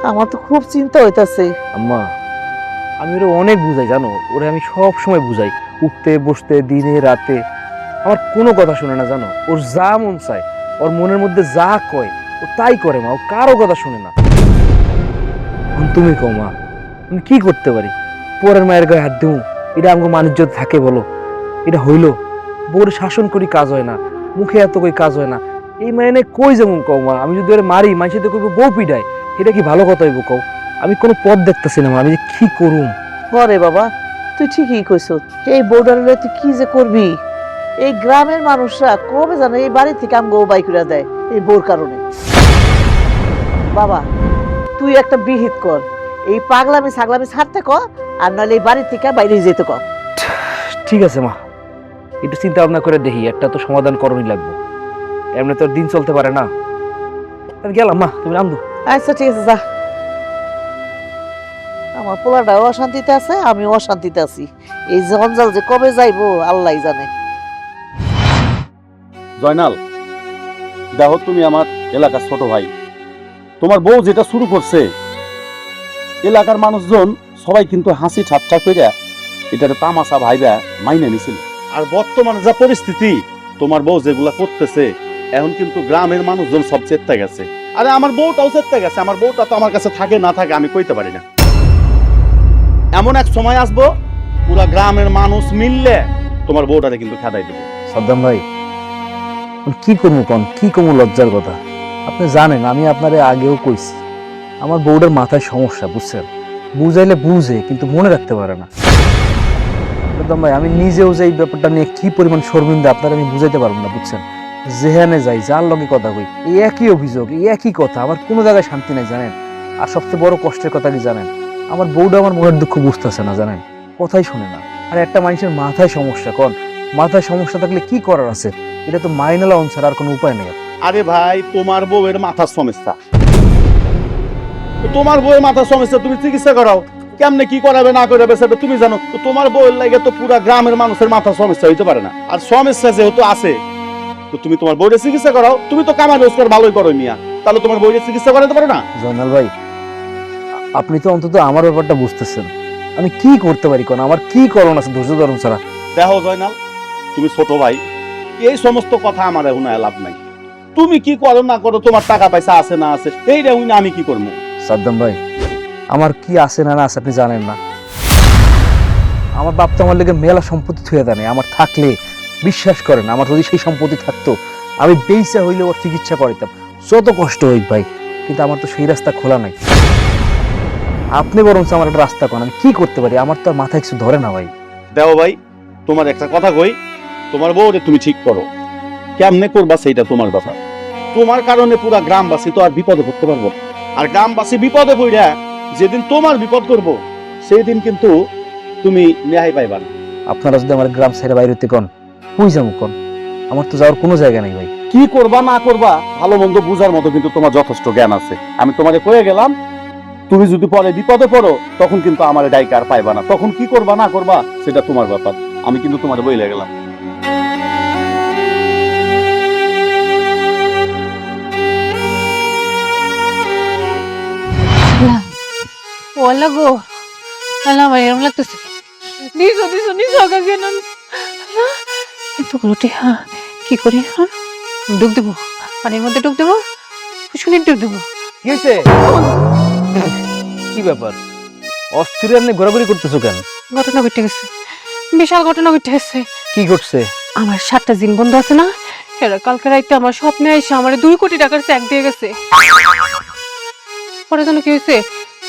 আমার তো খুব চিন্তা হইতাছে। আম্মা আমি ওরা অনেক বুঝাই জানো, ওরে আমি সব সময় বুঝাই, উঠতে বসতে দিনে রাতে, আমার কোনো কথা শুনে না জানো, ওর যা মন চায় ওর মনের মধ্যে যা কয় ও তাই করে মা, ও কারো কথা শুনে না। তুমি কও মা আমি কি করতে পারি, পরের মায়ের গায়ে হাত দেবো, এটা আমাকে মানুষ থাকে বলো, এটা হইলো? বউর শাসন করি কাজ হয় না, মুখে এত কই কাজ হয় না, এই মায়েনে কই যেমন কও মা, আমি যদি ওরে মারি মাইসে তো কইবো বউ পিটায়, এটা কি ভালো কথা হইব কও? আমি কোনো পথ দেখতেছি না মা, আমি যে কি করুম। পরে বাবা তুই ঠিকই কইছ, এই বউডারে লয়ে তুই কি যে করবি? এই গ্রামের মানুষরা কবে জানে এই বাড়ি থেকে আমগো বাই করে দেয় এই বউর কারণে। বাবা তুই একটা বিহিত কর, এই পাগলামি ছাগলামি ছাড়তে ক, আর নাহলে এই বাড়ি থেকে বাইরে যেতে ক। ঠিক আছে মা, একটু চিন্তা ভাবনা করে দেখি, একটা তো সমাধান করণই লাগবে, এমনি তো আর দিন চলতে পারে না। আমি গেলাম মা, তুমি রান্ধো। আচ্ছা ঠিক আছে যা, আমার পোলাটাও অশান্তিতে আছে, আমিও অশান্তিতে আছি, এই জঞ্জাল যে কবে যাইবো আল্লাহ জানে। জয়নাল দেখো, তুমি আমার এলাকার ছোট ভাই, তোমার বউ যেটা শুরু করছে, এলাকার মানুষজন সবাই কিন্তু হাসি ঠাট্টা করে এটারে তামাশা ভাইবা মাইনে নিছিল। আর বর্তমানে যা পরিস্থিতি, তোমার বউ যেগুলা করতেছে, এখন কিন্তু গ্রামের মানুষজন সব চেতে গেছে। আরে আমার বউটাও চেতে গেছে, আমার বউটা তো আমার কাছে থাকে না থাকে আমি কইতে পারি না। এমন এক সময় আসবো পুরা গ্রামের মানুষ মিললে তোমার বউটারে কিন্তু খেদাই দেবে। সাদ্দাম ভাই, কি করবো কোন, কি কমু লজ্জার কথা। আপনি জানেন আমি আপনারে আগেও কইছি আমার বউটার মাথায় সমস্যা, বুঝছেন? বুঝাইলে বুঝে কিন্তু মনে রাখতে পারে না। সাদ্দাম ভাই, আমি নিজেও যে এই ব্যাপারটা নিয়ে কি পরিমাণ শর্মিন্দা আপনারা আমি বুঝাইতে পারবো না, বুঝছেন? যেখানে যাই, যার লগে কথা কই, এই একই অভিযোগ, এই একই কথা, আমার কোনো জায়গায় শান্তি নাই, জানেন? আর সবচেয়ে বড় কষ্টের কথা কি জানেন? আমার বউটা আমার মনের দুঃখ বুঝতেছে না, জানেন? কথাই শুনে না। আর একটা মানুষের মাথায় সমস্যা, কোন মাথায় সমস্যা থাকলে কি করার আছে? এটা তো মাইনালা অনুসার আর কোনো উপায় নেই। আরে ভাই, তোমার বউয়ের মাথার সমস্যা, তোমার বউয়ের মাথার সমস্যা, তুমি চিকিৎসা করাও। কেমনে কি করাবে না করাবে সেটা তুমি জানো। তো তোমার বউয়ের লাগে তো পুরা গ্রামের মানুষের মাথার সমস্যা হইতে পারে না। আর সমস্যা যেহেতু আছে, তো তুমি তোমার বউয়ের চিকিৎসা করাও। তুমি তো কামাই রোজগার ভালোই করো মিয়া, তাহলে তোমার বউয়ের চিকিৎসা করাতে পারো না? জয়নাল ভাই, আপনি তো অন্তত আমার ব্যাপারটা বুঝতেছেন। আমি কি করতে পারি কোন? আমার কি করণ আছে ধৈর্য ধরুন ছাড়া? দেখো জয়নাল, তুমি ছোট ভাই, এই সমস্ত কথা আমার এখন লাভ নাই। তুমি কি করো না করো, তোমার টাকা পয়সা আছে না আছে, এইটা আমি কি করবো? সাদ্দাম ভাই, আমার কি আছে না না আছে আপনি জানেন না। আমার বাপ তো আমার লেগে মেলা সম্পত্তি থুয়ে দেয়। আমার থাকলে বিশ্বাস করেন, আমার যদি সেই সম্পত্তি থাকতো আমি বেইসা হইলে ওর চিকিৎসা করিতাম, যত কষ্ট হইক ভাই। কিন্তু আমার তো সেই রাস্তা খোলা নাই। আপনি বরঞ্চ আমার একটা রাস্তা কোন, আমি কি করতে পারি? আমার তো আর মাথায় কিছু ধরে না ভাই। দেও ভাই, তোমার একটা কথা কই, তোমার বউরে তুমি ঠিক করো। কেমনে করবা সেইটা তোমার ব্যাপার। তোমার কারণে পুরা গ্রামবাসী তো আর বিপদে পড়তে পারবো না। আর গ্রামবাসী বিপদে পড়া যেদিন তোমার বিপদ করব, সেই দিন কিন্তু তুমি ন্যায় পাইবা না। আপনারা যদি আমার গ্রাম ছেড়ে বাইরে হইতে কোন, কই যাবো কোন? আমার তো যাওয়ার কোনো জায়গা নেই ভাই। কি করবা না করবা ভালো মন্দ বুঝার মতো কিন্তু তোমার যথেষ্ট জ্ঞান আছে। আমি তোমাকে কয়ে গেলাম, তুমি যদি পরে বিপদে পড়ো তখন কিন্তু আমার ডাইকা আর পাইবা না। তখন কি করবা না করবা সেটা তোমার ব্যাপার, আমি কিন্তু তোমার বইলে গেলাম। ওলা গো, আল্লাহ আমার এরম লাগতেছে। নিজ কেন এতগুলো টিহা কি করি? হ্যাঁ, ডুব দেবো, পানির মধ্যে ডুব দেবো, শুনে ডুব দেবো। কি হয়েছে? কি ব্যাপার? অস্থির আপনি ঘোরাঘুরি করতেছো কেন? ঘটনা ঘটে গেছে, বিশাল ঘটনা ঘটে গেছে। কি ঘটছে? আমার 7টা জিন বন্ধু আছে না, এরা কালকে রাইতে আমার স্বপ্নে এসে আমার 2 কোটি টাকার চেক দিয়ে গেছে। পরে জানো কি হয়েছে?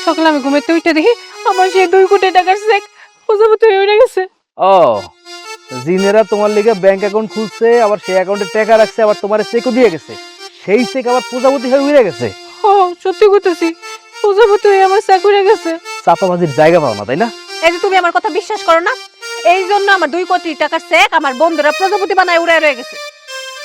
সকালে আমি ঘুমাইতে উঠে দেখি আমার সেই 2 কোটি টাকার চেক প্রজাপতি হয়ে উঠে গেছে। ও, জিনেরা তোমার লিগে ব্যাংক অ্যাকাউন্ট খুলছে, আবার সেই অ্যাকাউন্টে টাকা রাখছে, আবার তোমার চেকও দিয়ে গেছে। সেই চেক আবার প্রজাপতি হয়ে উড়ে গেছে। ও সত্যি কইতেছি, প্রজাপতি হয়ে আমার চেক উড়ে গেছে। চাপাবাজির জায়গা পাও না, তাই না? এই যে তুমি আমার কথা বিশ্বাস করো না, এই জন্য আমার 2 কোটি টাকার চেক আমার বন্ধুরা প্রজাপতি বানায় উড়ে রয়ে গেছে।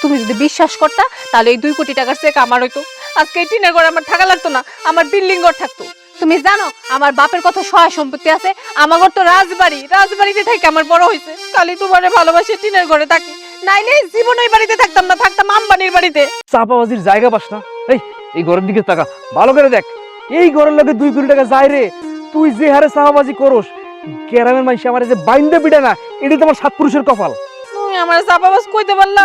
তুমি যদি বিশ্বাস করতা তাহলে এই 2 কোটি টাকার চেক আমার হইতো। আজকে এই টিনের ঘরে আমার থাকা লাগতো না, আমার বিল্ডিং ঘর থাকতো। তুমি জানো আমার বাপের কত সহায় সম্পত্তি আছে? আমার ঘর তো রাজবাড়িতে থেকে আমার বড় হয়েছে। খালি তোমারে ভালোবাসে টিনের ঘরে থাকি, নাইলে জীবন ওই বাড়িতে থাকতাম না, থাকতাম আম্বানির বাড়িতে। চাপাবাজির জায়গা পাস না? এই ঘরের দিকে তাকা, ভালো করে দেখ। এই ঘরের লগে 2 কোটি টাকা যায় রে। তুই যে হারে চাপাবাজি করস, গ্রামের মানুষ আমার যে বাইন্দা পিটে না, এটি তোমার 7 পুরুষের কপাল। তুমি আমার চাপাবাজ কইতে পারলা?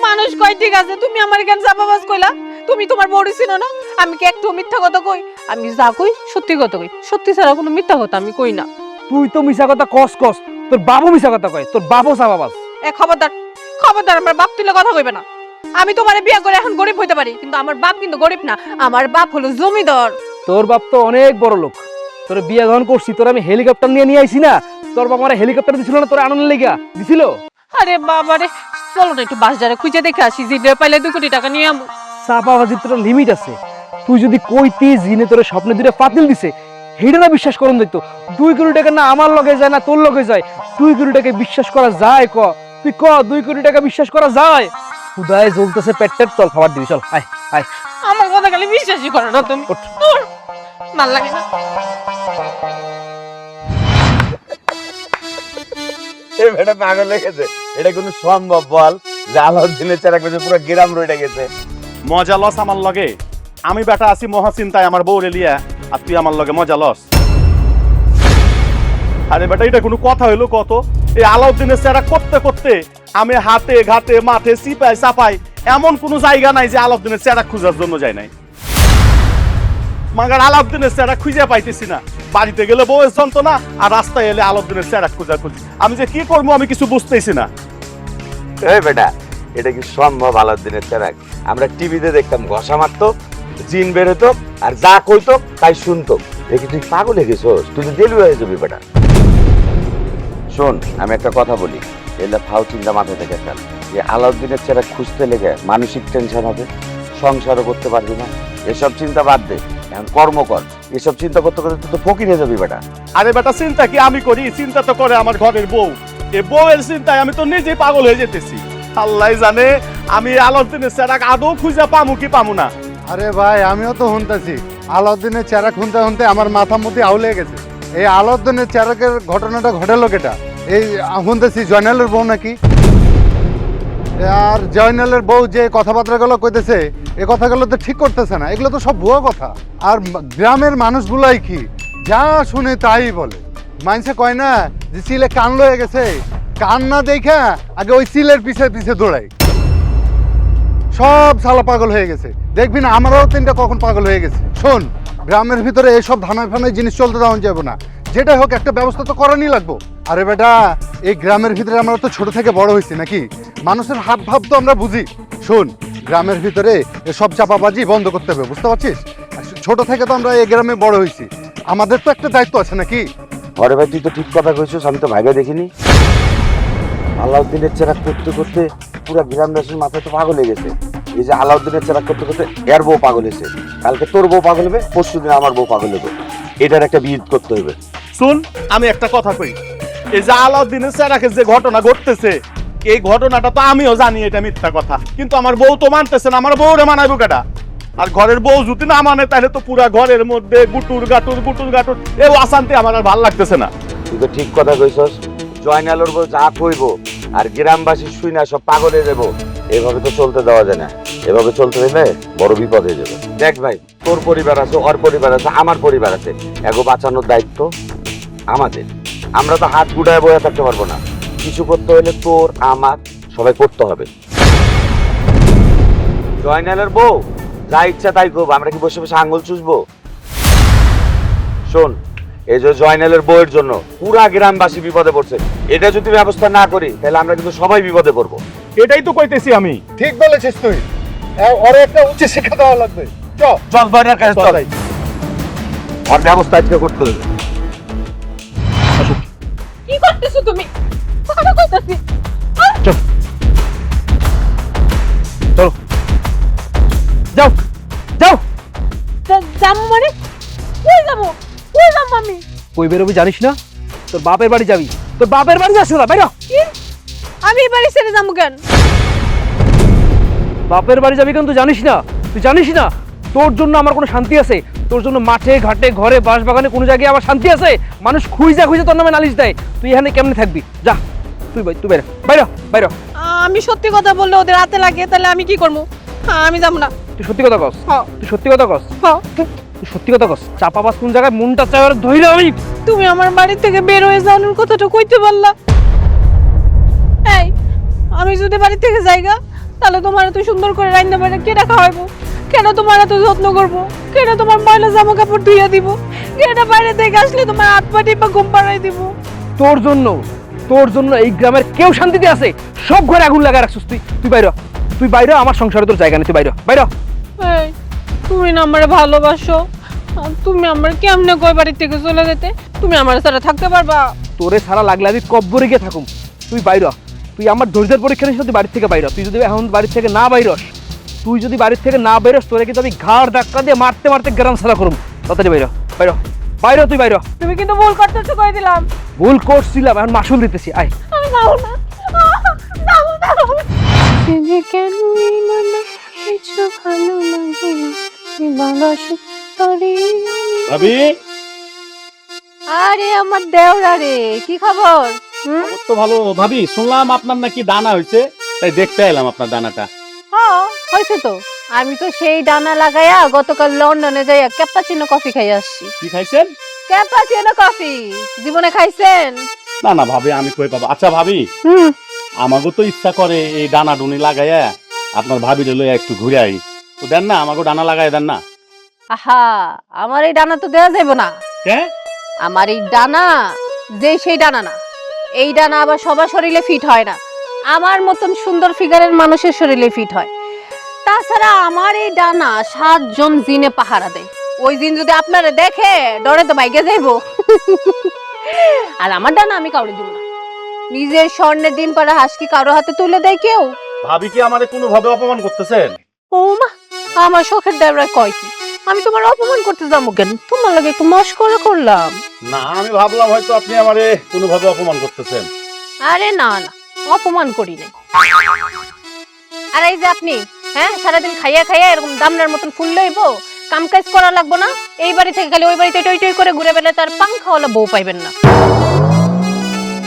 মানুষ কয় ঠিক আছে, তুমি আমার কেন চাপাবাজ কইলা? তুমি তোমার বড়ি ছিল না, আমি কি একটু মিথ্যা কথা কই? আমি যা কই সত্যি কথা কই, সত্যি ছাড়া কোনো মিথ্যা কথা আমি কই না। তুই তো মিছা কথা কস, তোর বাবু মিছা কথা কয়, তোর বাবু চাপাবাজ। খবরদার আমার বাপ তুলে কথা কইবে না। আমি তোমারে বিয়ে করে এখন গরিব হইতে পারি, কিন্তু আমার বাপ কিন্তু গরিব না, আমার বাপ হলো জমিদার। তোর বাপ তো অনেক বড় লোক। তোর বিয়ে যখন করছি, তোর আমি হেলিকপ্টার নিয়ে আইছি না, তোর বাপ আমার হেলিকপ্টার দিছিল না? তোর আনন্দের লেগা দিছিল? আরে বাবারে, চলো না একটু বাজারে খুঁজে দেখে আসি, জিনে পাইলে 2 কোটি টাকা নিয়ে আমু। চাপাবাজির তোর লিমিট আছে। তুই যদি কইতি জিনে তোর স্বপ্নে 2টা পাতিল দিছে, হেটা না বিশ্বাস করুন দেখতো। 2 কোটি টাকা না আমার লগে যায় না তোর লগে যায়। 2 কোটি টাকা বিশ্বাস করা যায়? তুই 2 কোটি টাকা বিশ্বাস করা যায়? খুদায় জ্বলতেছে পেটের, চল খাবার দিবি, চল আয় আয়। আমার কথা খালি বিশ্বাসই করো না তুমি। দূর, ভাল লাগে না। এই বেটা পাগল হয়ে গেছে। এটা কোনো সম্ভব বল যে আলাউদ্দিনের চেরাক বেজে পুরো গ্রাম রইটা গেছে? মজা লস আমার লগে? আমি বেটা আছি মহা চিন্তায় আমার বউরে লিয়া, আর তুই আমার লগে মজা লস? আরে বেটা এটা কোনো কথা হইলো কত? এই আলাউদ্দিনের চেরাক করতে করতে আমি হাতে ঘাটে মাঠে চিপাই চাপাই এমন কোনো জায়গা নাই যে আলাউদ্দিনের চেরাক খোঁজার জন্য যায় নাই। মাগার আলাউদ্দিনের চেরাক খুঁজে পাইতেছি না। বাড়িতে গেলে বউয়ের যন্ত্রণা, আর রাস্তায় এলে আলাউদ্দিনের চেরাক খোঁজা খুঁজি। আমি যে কি করবো আমি কিছু বুঝতেছি না। এই বেটা, এটা কি সম্ভব আলাউদ্দিনের চেরাক? আমরা টিভিতে দেখতাম ঘষা মারতো, জিন বেরোতো, আর যা কইতো তাই শুনতো। দেখি তুই পাগল হয়ে গেছোস, তুই তো দেলু হয়ে যাবি বেটা। শোন, আমি একটা কথা বলি, এলে ফাও চিন্তা মাথায় থেকে ফেল যে আলাউদ্দিনের চেরাক খুঁজতে লেগে মানসিক টেনশন হবে, সংসারও করতে পারবি না। এসব চিন্তা বাদ দে, এখন কর্ম কর। এসব চিন্তা করতে করতে তুই তো ফকির হয়ে যাবি বেটা। আরে বেটা, চিন্তা কি আমি করি? চিন্তা তো করে আমার ঘরের বউ। এই বউয়ের চিন্তায় আমি তো নিজেই পাগল হয়ে যেতেছি। আল্লাহ জানে আমি আলাউদ্দিনের চেরাক আদৌ খুঁজে পামু কি পামু না। আরে ভাই, আমিও তো শুনতেছি আলাউদ্দিনের চেরাক শুনতে শুনতে আমার মাথা মধ্যে আউলে গেছে। এই আলাউদ্দিনের চেরাকের ঘটনাটা ঘটেলো কেটা? এই শুনতেছি জয়নালের বউ নাকি। আর জয়নালের বউ যে কথাবার্তাগুলো কইতেছে, এ কথাগুলো তো ঠিক করতেছে না। এগুলো তো সব ভুয়া কথা। আর গ্রামের মানুষগুলাই কি যা শুনে তাই বলে। মানুষে কয় না যে চিলে কান লয়ে গেছে, কান না দেখা আগে ওই চিলের পিছে পিছে দৌড়ায়। সব শালা পাগল হয়ে গেছে। দেখবি না, আমারও 3টা কখন পাগল হয়ে গেছে। শোন, গ্রামের ভিতরে এসব ধানায় ফানায় জিনিস চলতে দেওয়া যাবে না। যেটাই হোক একটা ব্যবস্থা তো করারই লাগবো। আরে বেটা, এই গ্রামের ভিতরে আমরা তো ছোট থেকে বড় হয়েছি নাকি, মানুষের হাব ভাব তো আমরা বুঝি। শোন, গ্রামের ভিতরে এসব চাপাবাজি বন্ধ করতে হবে, বুঝতে পারছিস? ছোট থেকে তো আমরা এই গ্রামে বড় হয়েছি, আমাদের তো একটা দায়িত্ব আছে নাকি। ঘরে ভাই, তুই তো ঠিক কথা কইছিস, আমি তো ভাইবা দেখিনি। আলাউদ্দিনের চেরাক করতে করতে পুরো গ্রামবাসীর মাথায় তো পাগল হয়ে গেছে। এই যে আলাউদ্দিনের চেরাক করতে করতে এর বউ পাগল হয়েছে, কালকে তোর বউ পাগল হবে, পরশু দিন আমার বউ পাগল হবে। এটার একটা বিহিত করতে হবে। শুন, আমি একটা কথা কই, এই যে আলাউদ্দিনের চেরাকের যে ঘটনা ঘটতেছে, এই ঘটনাটা তো আমিও জানি এটা মিথ্যা কথা, কিন্তু আমার বউ তো মানতেছে না। আমার বউরে মানাইবো কেটা? আর ঘরের বউ যদি না মানে তাহলে তো পুরা ঘরের মধ্যে গুটুর গাটুর এই অশান্তি আমার আর ভাল লাগতেছে না। তুই তো ঠিক কথা কইছস। জয়নালোর বউ যা কইব আর গ্রামবাসী শুই না সব পাগল হয়ে যাবো, এভাবে তো চলতে দেওয়া যায় না। এভাবে চলতে গেলে বড় বিপদ হয়ে যাবে। দেখ ভাই, তোর পরিবার আছে, ওর পরিবার আছে, আমার পরিবার আছে, এগো বাঁচানোর দায়িত্ব আমাদের। আমরা তো হাত গুড়ায় বয়ে থাকতে পারবো না। কিছু করতে হলে তোর আমার সবাই করতে হবে। জয়নালের বউ যা ইচ্ছা তাই করবো, আমরা কি বসে বসে আঙ্গুল চুষবো? শোন, এই যে জয়নালের বউয়ের জন্য পুরা গ্রামবাসী বিপদে পড়ছে, এটা যদি ব্যবস্থা না করি তাহলে আমরা কিন্তু সবাই বিপদে পড়বো। এটাই তো কইতেছি আমি। ঠিক বলেছিস তুই, ওরে একটা উচিত শিক্ষা দেওয়া লাগবে। চল জয়নালের কাছে চল, ওর ব্যবস্থা আজকে করতে হবে। কি করতেছো তুমি? কথা কইতাছি। চলো, যাও যাও। যাবো মানে? কই যাবো? কই যাবো আমি? কই বেরোবি জানিস না? তোর বাপের বাড়ি যাবি। তোর বাপের বাড়ি যাস না, বাইরে। কি? আমি এই বাড়ি ছেড়ে যাবো কেন? বাপের বাড়ি যাবি কেন তুই জানিস না? তুই জানিস না তোর জন্য আমার কোনো শান্তি আছে? তোর জন্য মাঠে ঘাটে ঘরে বাস বাগানে কোনো জায়গায় আমার শান্তি আছে? মানুষ খুঁজে খুঁজে তোর নামে নালিশ দেয়। তুই এখানে কেমনে থাকবি? যা, তুই তুই বাইরে বাইরে বাইরে। আমি সত্যি কথা বললে ওদের হাতে লাগে, তাহলে আমি কি করবো? আমি যাবো না। তুই সত্যি কথা কস? হ্যাঁ। তুই সত্যি কথা কস? হ্যাঁ। তুই সত্যি কথা কস? চাপাবাস কোন জায়গায় মনটা চাওয়ার ধইলে আমি। তুমি আমার বাড়ি থেকে বের হয়ে যাওয়ার কথাটা কইতে পারলা? এই, আমি যদি বাড়ি থেকে যাইগা, তাহলে তোমার এত সুন্দর করে রান্না বান্না কে খাওয়াইবো? কেন তোমার এত যত্ন করবো? কেন তোমার ময়লা জামা কাপড় ধুইয়া দিব? কেন বাইরে থেকে আসলে তোমার হাত পা টিপা ঘুম পাড়াই দিব? তোর জন্য, তোর জন্য এই গ্রামের কেউ শান্তিতে আছে? সব ঘরে আগুন লাগায় রাখছিস তুই। তুই বাইরে, তুই বাইরে। আমার সংসারে তোর জায়গা নেই, তুই বাইরে বাইরে। এই, তুমি না আমারে ভালোবাসো, আর তুমি আমার কেমনে কই বাড়ি থেকে চলে যেতে? তুমি আমার সাথে থাকতে পারবা? তোরে সারা লাগলে আমি কব্বরে গিয়ে থাকুম। তুই বাইরে, তুই আমার ধৈর্যের পরীক্ষা নিস, তুই বাড়ি থেকে বাইরে। তুই যদি এখন বাড়ি থেকে না বাইরস, তুই যদি বাড়ি থেকে না বেরোস, তোরে কিন্তু আমি ঘাড় ধাক্কা দিয়ে মারতে মারতে গ্রাম সারা করুম। তাড়াতাড়ি বাইরে বাইরে বাইরে, তুই বাইরে। তুমি কিন্তু ভুল করতেছো, কই দিলাম। ভুল করছিলাম, এখন মাসুল দিতেছি। আয়। আমি যাবো না। যাবো না। যে কেন এলো না, কিছু ভালো লাগে না, ভালোবাসি তোরে। ভাবি, আরে আমার দেওরা রে, কি খবর? তো ভালো। ভাবি, শুনলাম আপনার নাকি দানা হয়েছে, তাই দেখতে এলাম আপনার দানাটা। হ্যাঁ হয়েছে তো। আমি তো সেই ডানা লাগাইয়া গতকাল লন্ডনে যাইয়া ক্যাপাচিনো কফি খাই আসছি। কি খাইছেন? ক্যাপাচিনো কফি জীবনে খাইছেন? না না ভাবি, আমি কই পাবো। আচ্ছা ভাবি, হুম, আমাকে তো ইচ্ছা করে এই ডানা ডুনি লাগাইয়া আপনার ভাবিরে লইয়া একটু ঘুরে আই, তো দেন না, আমাকে ডানা লাগাই দেন না। আহা, আমার এই ডানা তো দেওয়া যাবে না। কে? আমার এই ডানা যে সেই ডানা না, এই ডানা আবার সবার শরীরে ফিট হয় না, আমার মতন সুন্দর ফিগারের মানুষের শরীরে ফিট হয়। তাছাড়া আমার এই ডানা 7 জন জিনে পাহারা দেয়, ওই জিন যদি আপনারা দেখে ডরে তো বাইকে যাইবো। আর আমার ডানা আমি কাউরে দিব না। নিজের স্বর্ণের ডিম পাড়া হাঁস কি কারো হাতে তুলে দেয় কেউ? ভাবি কি আমারে কোনো ভাবে অপমান করতেছেন? ও মা, আমার শখের ড্রাইভার কয় কি আমি তোমার অপমান করতে যাবো কেন? তোমার লাগে একটু মস্করা করলাম। না, আমি ভাবলাম হয়তো আপনি আমারে কোনো ভাবে অপমান করতেছেন। আরে না না, অপমান করি নাই। আর এই যে আপনি, হ্যাঁ, সারাদিন খাইয়া খাইয়া এরকম দামনার মতন ফুল লইব, কাম কাজ করা লাগবো না? এই বাড়ি থেকে খালি ওই বাড়িতে টই টই করে ঘুরে বেড়ালে তার পাংখা হলে বউ পাইবেন না।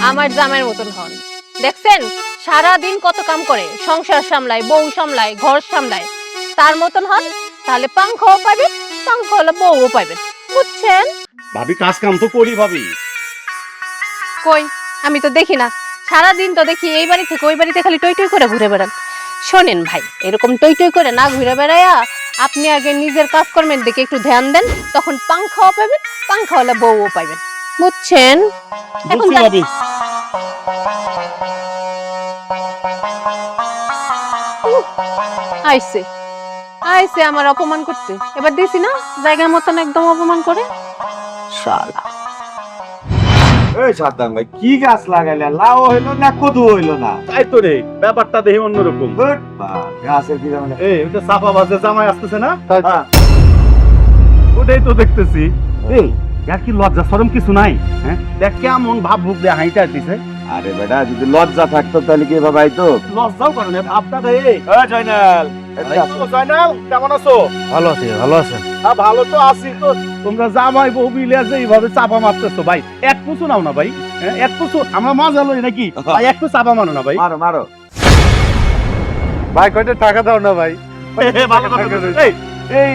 আমার জামাইয়ের মতন হন। দেখছেন সারাদিন কত কাম করে, সংসার সামলায়, বউ সামলায়, ঘর সামলায়, তার মতন হন, তাহলে পাংখাও পাইবেন, পাংখা হলে বউও পাইবেন। বুঝছেন? ভাবি কাজ কাম তো করি ভাবি। কই, আমি তো দেখি না। সারাদিন তো দেখি এই বাড়ি থেকে ওই বাড়িতে খালি টই টই করে ঘুরে বেড়ান। শোনেন ভাই, এরকম টই টই করে না ঘুরে বেড়াইয়া আপনি আগে নিজের কাজকর্মের দিকে একটু ধ্যান দেন, তখন পাংখাও পাবেন, পাংখা হলে বউও পাইবেন। বুঝছেন? এখন বুঝছি যান। ভাবি। আইছে আইছে আমার অপমান করতে, এবার দিছি না জায়গার মতন একদম অপমান করে। শালা এই সাদ্দাম ভাই, কি গাছ লাগাইলে? লাউ হইলো না কদু হইলো না? তাই তো রে, ব্যাপারটা দেখি অন্যরকম। গাছের কি জানে? এই ওটা চাপা বাজে জামাই আসতেছে না? হ্যাঁ। ওটাই তো দেখতেছি। এই আর কি লজ্জা শরম কিছু নাই? হ্যাঁ, দেখ কেমন ভাব ভুক দিয়ে হাইটা দিছে। আরে বেটা, যদি লজ্জা থাকতো তাহলে কি এভাবে আইতো? লজ্জাও করে না ভাবটা দে। জয়নাল, জয়নাল, কেমন আছো? ভালো আছি, ভালো আছেন? হ্যাঁ, ভালো তো আছি। তো তোমরা জামাই বউ মিলে যে এইভাবে চাপা মারতেছো ভাই, এক পুচু নাও না ভাই। হ্যাঁ, এক পুচু আমরা মজা লই নাকি ভাই? একটু চাপা মানো না ভাই। মারো মারো। ভাই কয়টা টাকা দাও না ভাই। ভালো কথা বলছো। এই এই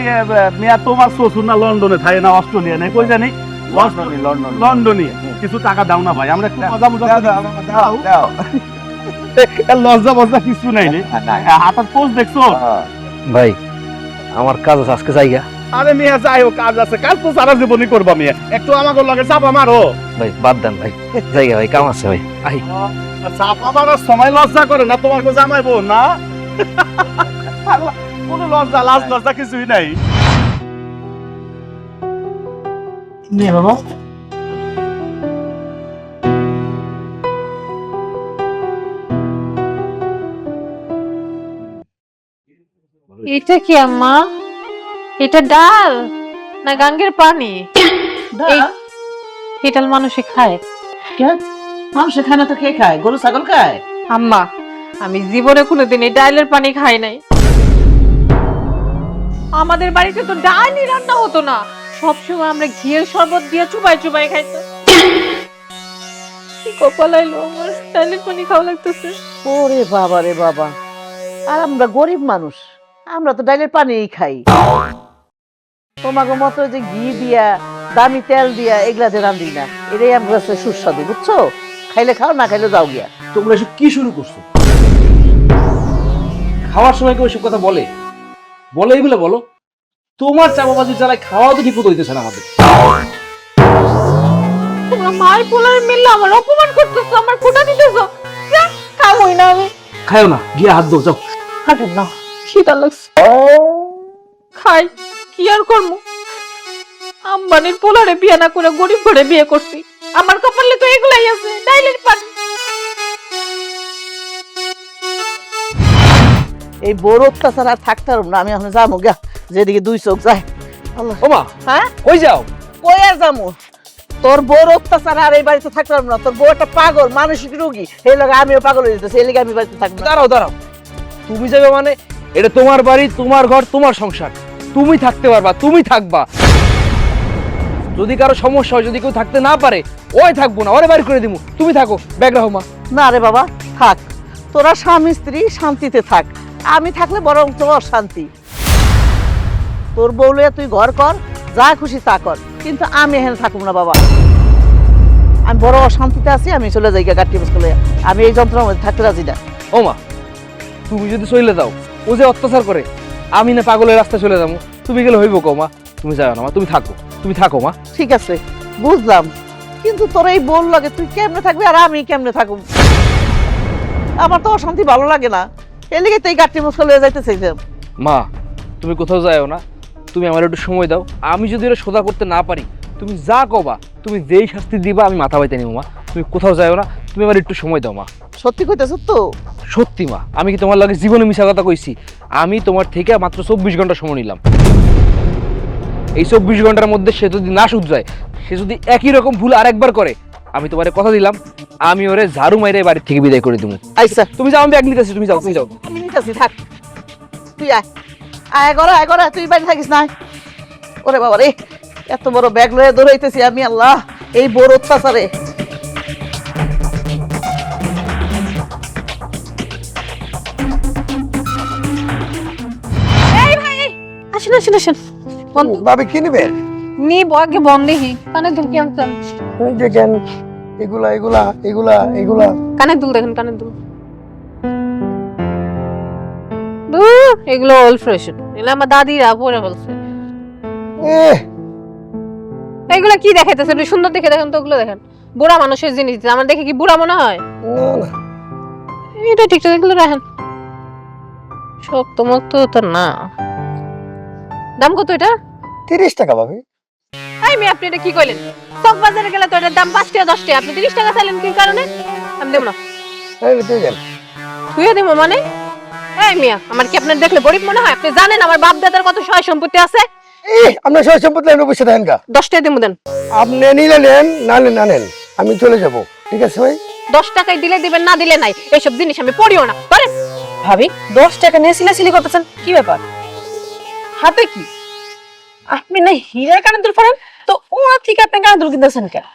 মিয়া, তোমার শ্বশুর না লন্ডনে থাকে না অস্ট্রেলিয়া নেই কই জানি? লন্ডনে, লন্ডন। লন্ডনে। কিছু টাকা দাও না ভাই, আমরা একটু মজা মজা দাও, করি। দাও, দাও, দাও। এর লজ্জা মজা কিছু নাই রে। নাই। হাতার পোজ দেখছো? হ্যাঁ। ভাই আমার কাজ আছে, আজকে জায়গা। আরে মিয়া যাই হোক, কাজ আছে, কাজ তো সারা জীবনই করবা মিয়া। একটু আমাকে লগে চাপা মারো। ভাই বাদ দেন ভাই, জায়গা ভাই, কাম আছে ভাই। আই চাপা মারার সময় লজ্জা করে না তোমাকে জামাই বউ না? কোনো লজ্জা লাজ লজ্জা কিছুই নাই। নে বাবা, এটা কি আম্মা? এটা ডাল না গাঙ্গের পানি? এই- এটা মানুষে খায়? কেন মানুষে খায় না তো কে খায়? গরু ছাগল খায়? আম্মা, আমি জীবনে কোনোদিন এই ডালের পানি খাই নাই। আমাদের বাড়িতে তো ডালই রান্না হতো না, সবসময় আমরা ঘিয়ের শরবত দিয়ে চুবাই চুবাই খাইতো। কি কপাল আইলো আমার, ডালের পানি খাওয়া লাগতেছে। ওরে বাবা রে বাবা, আর আমরা গরিব মানুষ, আমরা তো ডালের পানিই খাই। তোমাকে মতো যে ঘি দিয়া দামি তেল দিয়া এগুলা দিয়ে রান্ধি না, এটাই আমার কাছে সুস্বাদু, বুঝছো? খাইলে খাও, না খাইলে যাও গিয়া। তোমরা এসব কি শুরু করছো? খাওয়ার সময় কেউ এসব কথা বলে? বলে এগুলো বলো? তোমার চাপাবাজির জ্বালায় খাওয়া তো ঠিক মতো হইতেছে না আমাদের। তোমরা মার পোলার মিললে আমার অপমান করতেছো, আমার কোটা দিতেছো। খাওই না আমি। খায়ও না, গিয়ে হাত ধো, যাও। হাঁটেন না, খিদা লাগছে। খাই, কি আর করবো? আম্বানির পোলারে বিয়ে না করে গরিব ঘরে বিয়ে করছি, আমার কপালে তো এগুলাই আছে, ডাইলের পানি। এই বড় অত্যাচার আর থাকতে পারব না, আমি এখন যাবো গা, যেদিকে দুই চোখ যায়। আল্লাহ, ওমা, হ্যাঁ কই যাও? কই আর যাবো? তোর বড় অত্যাচার আর এই বাড়িতে থাকতে পারবো না। তোর বউ একটা পাগল, মানসিক রোগী, এই লাগে আমিও পাগল হয়ে যেতেছি, এই লাগে আমি বাড়িতে থাকবো না। দাঁড়াও দাঁড়াও, তুমি যাবে মানে? এটা তোমার বাড়ি, তোমার ঘর, তোমার সংসার, তুমি থাকতে পারবা, তুমি থাকবা। যদি কারো সমস্যা হয়, যদি কেউ থাকতে না পারে, ওই থাকবো না, ওরে বাইর করে দিমু, তুমি থাকো। ব্যাগ রাখো মা। না রে বাবা, থাক, তোরা স্বামী স্ত্রী শান্তিতে থাক, আমি থাকলে বরং তোর শান্তি। তোর বউ লইয়া তুই ঘর কর, যা খুশি তা কর, কিন্তু আমি এখানে থাকুম না বাবা। আমি বড় অশান্তিতে আছি, আমি চলে যাই গাড়ি বসলে। আমি এই যন্ত্রণার মধ্যে থাকতে রাজি না। ও মা, তুমি যদি চলে যাও, ও যে অত্যাচার করে, আমি না পাগলের রাস্তায় চলে যাবো, তুমি গেলে হইব কো মা? তুমি যাও না মা, তুমি থাকো মা। ঠিক আছে বুঝলাম, কিন্তু তোর এই বল লাগে তুই কেমনে থাকবি আর আমি কেমনে থাকুম? আমার তো অশান্তি ভালো লাগে না, এর লিগে তো এই গাড়ি বসলে যাইতে চাইছিলাম। মা, তুমি কোথাও যাও না, তুমি আমার একটু সময় দাও। আমি যদি এটা সোজা করতে না পারি, তুমি যা কবা, তুমি যেই শাস্তি দিবা আমি মাথা বাইতে নিব মা। তুমি কোথাও যাও না, তুমি আমার একটু সময় দাও মা। সত্যি কইতেছ তো? সত্যি মা, আমি কি তোমার লাগে জীবনে মিশা কথা কইছি? আমি তোমার থেকে মাত্র 24 ঘন্টা সময় নিলাম। এই 24 ঘন্টার মধ্যে সে যদি না শুধরায়, সে যদি একই রকম ভুল আরেকবার করে, আমি তোমারে কথা দিলাম, আমি ওরে ঝাড়ু মাইরে বাড়ির থেকে বিদায় করে দেবো। আইসা তুমি যাও, আমি ব্যাগ নিতেছি, তুমি যাও। আমি নিতেছি, থাক তুই আয় আয় ঘরে তুই বাড়ি থাকিস না। ওরে বাবা রে, এত বড় ব্যাগ লয়ে দৌড়াইতেছি আমি, আল্লাহ এই বড় অত্যাচারে। এই ভাই, আসেন আসেন আসেন। ভাবি কি নেবেন? নিব আগে বন্ধেহি, কানে দুল কি আনছেন? ওই দেখেন, এগুলা এগুলা এগুলা এগুলা কানে দুল দেখেন, কানে দুল। ধুর, এগুলো ওল্ড ফ্যাশন, এগুলো আমার দাদিরা পরে বলছে। এগুলো কি দেখাইতেছে? একটু সুন্দর দেখে দেখেন তো, ওগুলো দেখেন বুড়া মানুষের জিনিস, আমার দেখে কি বুড়া মনে হয়? না না, এটা ঠিকঠাক এগুলো রাখেন, শক্ত মক্ত তো না। দাম কত এটা? 30 টাকা ভাবি। এই মেয়ে, আপনি এটা কি কইলেন? চক বাজারে গেলে তো এটার দাম 5 টাকা 10 টাকা, আপনি 30 টাকা চাইলেন কি কারণে? আমি দেব না। এই তুই যান। তুইও দেবো মানে? এই মিয়া, আমার কি আপনার দেখলে গরিব মনে হয়? আপনি জানেন আমার বাপ দাদার কত সয় সম্পত্তি আছে? আপনার সব সম্পত্তি আমি বসে থাকেন গা। 10 টাকা দেবো দেন। আপনি নিলে নেন, নালে না নেন, আমি চলে যাব। ঠিক আছে ভাই? 10 টাকায় দিলে দিবেন, না দিলে নাই। এইসব জিনিস আমি পড়িও না। করেন ভাবি 10 টাকা নিয়ে সিলাসিলি করতেছেন, কি ব্যাপার? হাতে কি? আপনি না হীরার কানের দুল পরেন, তো ওরা ঠিক আপনি কানের দুল কিনতেছেন কেন?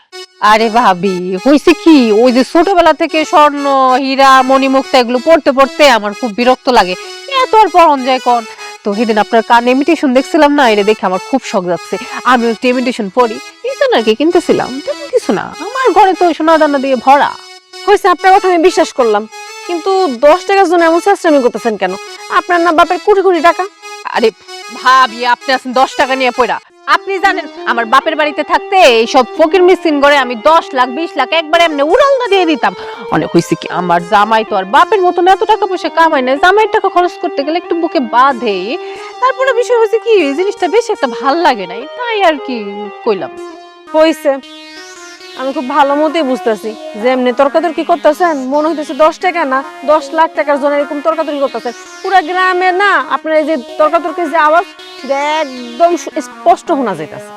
আরে ভাবি, হইছে কি, ওই যে ছোটবেলা থেকে স্বর্ণ হীরা মণিমুক্তা এগুলো পড়তে পড়তে আমার খুব বিরক্ত লাগে, এত আর পরন যায় কোন। তো সেদিন আপনার কান ইমিটেশন দেখছিলাম না, এটা দেখে আমার খুব শখ যাচ্ছে। আমি একটা ইমিটেশন পড়ি, কিছু নাকি কিনতেছিলাম, তেমন কিছু না। আমার ঘরে তো সোনা দানা দিয়ে ভরা। হয়েছে, আপনার কথা আমি বিশ্বাস করলাম, কিন্তু 10 টাকার জন্য এমন চেষ্টামি করতেছেন কেন? আপনার না বাপের কোটি কোটি টাকা। আরে ভাবি, আপনি আছেন 10 টাকা নিয়ে পড়া। আপনি জানেন আমার বাপের বাড়িতে থাকতে এইসব ফকির মিসকিন করে আমি 10 লাখ 20 লাখ একবারে এমনি উড়ালদা দিয়ে দিতাম। অনেক হয়েছে কি, আমার জামাই তো আর বাপের মতন এত টাকা পয়সা কামায় না, জামাইয়ের টাকা খরচ করতে গেলে একটু বুকে বাঁধে। তারপরে বিষয় হয়েছে কি, এই জিনিসটা বেশি একটা ভাল লাগে নাই, তাই আর কি কইলাম। হয়েছে, আমি খুব ভালো মতোই বুঝতেছি যে এমনি তর্কাতর্কি করতেছেন, মনে হইতেছে 10 টাকা না 10 লাখ টাকার জন্য এরকম তর্কাতর্কি করতেছেন। পুরা গ্রামে না আপনার এই যে তর্কাতর্কির যে আওয়াজ, সেটা একদম স্পষ্ট শোনা যাইতেছে।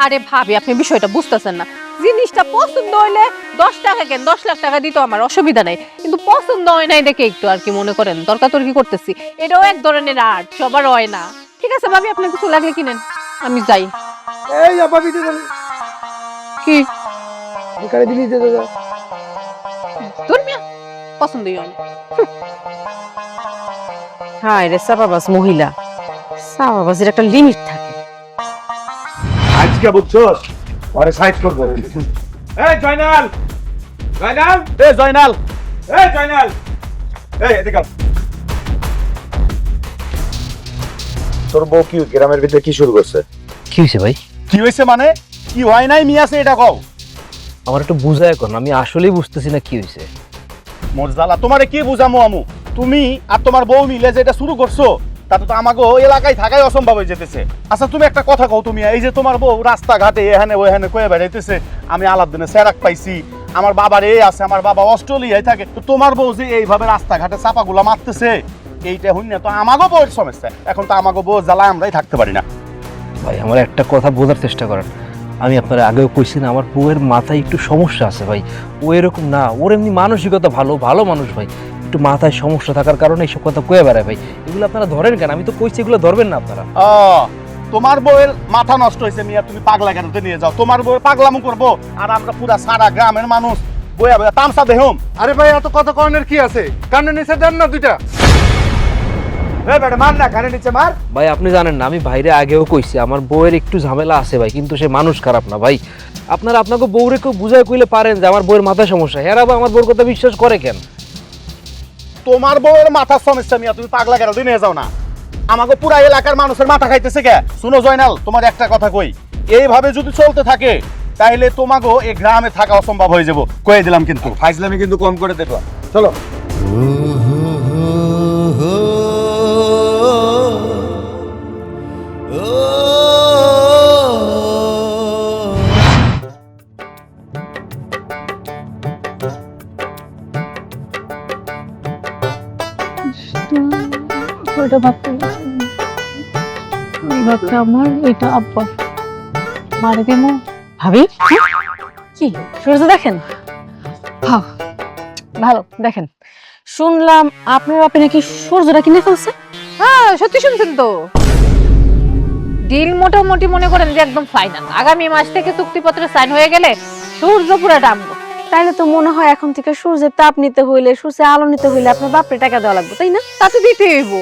আরে ভাবি, আপনি বিষয়টা বুঝতেছেন না। জিনিসটা পছন্দ হইলে 10 টাকা কেন 10 লাখ টাকা দিতে আমার অসুবিধা নাই, কিন্তু পছন্দ হয় নাই দেখে একটু আর কি মনে করেন তর্কাতর্কি করতেছি। এটাও এক ধরনের আর্ট, সবার হয় না। ঠিক আছে ভাবি, আপনি কিছু লাগলে কিনেন, আমি যাই। এই ভাবি দিবেন কি এখানে দিলি দে দাদা। তোর মিয়া পছন্দই হয় না। হ্যাঁ রে, সাবাবাস মহিলা, সাবাবাসের একটা লিমিট থাকে। আজকে বুঝছস, পরে সাইজ করব। এই জয়নাল, জয়নাল, এই জয়নাল, এই জয়নাল, এই এদিকে আয়। তোর বউ কি গ্রামের ভিতরে কি শুরু করছে? কি হয়েছে ভাই? কি হইছে মানে? কি হয় নাই মিয়াছে এটা কও। আমার একটু বুঝায় এখন, আমি আসলেই বুঝতেছি না কি হয়েছে। মোর জ্বালা তোমারে কি বুঝামু আমু? তুমি আর তোমার বউ মিলে যেটা শুরু করছো, তাতে তো আমাকে এলাকায় থাকাই অসম্ভব হয়ে যেতেছে। আচ্ছা তুমি একটা কথা কও, তুমি এই যে তোমার বউ রাস্তাঘাটে এখানে ওখানে কয়ে বেড়াইতেছে, আমি আলাদিনে সেরাক পাইছি, আমার বাবার এই আছে, আমার বাবা অস্ট্রেলিয়ায় থাকে, তো তোমার বউ যে এইভাবে রাস্তাঘাটে চাপাগুলা মারতেছে, এইটা হইনা তো আমাগো বউয়ের সমস্যা। এখন তো আমাগো বউ জ্বালায় আমরাই থাকতে পারি না। ভাই আমার একটা কথা বোঝার চেষ্টা করেন, আমি আপনার আগেও কইছি না, আমার বউয়ের মাথায় একটু সমস্যা আছে ভাই। ও এরকম না, ওর এমনি মানসিকতা ভালো, ভালো মানুষ ভাই, একটু মাথায় সমস্যা থাকার কারণে এইসব কথা কয়ে বেড়ায় ভাই। এগুলো আপনারা ধরেন কেন? আমি তো কইছি এগুলো ধরবেন না আপনারা। তোমার বউয়ের মাথা নষ্ট হয়েছে মিয়া, তুমি পাগলা কেনতে নিয়ে যাও। তোমার বউ পাগলামো করবো আর আমরা পুরা সারা গ্রামের মানুষ বইয়া বইয়া তামসা দেহম। আরে ভাই, এত কথা কনের কি আছে? কানে নিচে দেন না দুইটা। এই বেটা মার না, কানে নিচে মার। ভাই আপনি জানেন না, আমি ভাইরে আগেও কইছি আমার বউয়ের একটু ঝামেলা আছে ভাই, কিন্তু সে মানুষ খারাপ না ভাই। আপনারা আপনাকে বউরে কেউ বুঝায় কইলে পারেন যে আমার বউয়ের মাথায় সমস্যা, এরা বা আমার বউর কথা বিশ্বাস করে কেন? তোমার বউয়ের মাথার সমস্যা মিয়া, তুমি পাগলা কেন নিয়ে যাও না? আমাকে পুরা এলাকার মানুষের মাথা খাইতেছে কে? শুনো জয়নাল, তোমার একটা কথা কই, এইভাবে যদি চলতে থাকে তাহলে তোমাকে এই গ্রামে থাকা অসম্ভব হয়ে যাব, কয়ে দিলাম। কিন্তু ফাইজলামি কিন্তু কম করে দেবো। চলো। ওইটা ভাবতে ওই ভাবতে আমার এটা আব্বা মারে দেবো ভাবি। কি সূর্য দেখেন? হ্যাঁ ভালো দেখেন। শুনলাম আপনার বাপে নাকি সূর্যটা কিনে ফেলছে। হ্যাঁ সত্যি শুনছেন তো। ডিল মোটামুটি মনে করেন যে একদম ফাইনাল। আগামী মাস থেকে চুক্তিপত্র সাইন হয়ে গেলে সূর্য পুরা ডামবো। তাইলে তো মনে হয় এখন থেকে সূর্যের তাপ নিতে হইলে, সূর্যের আলো নিতে হইলে আপনার বাপরে টাকা দেওয়া লাগবে, তাই না? তা তো দিতে হইব।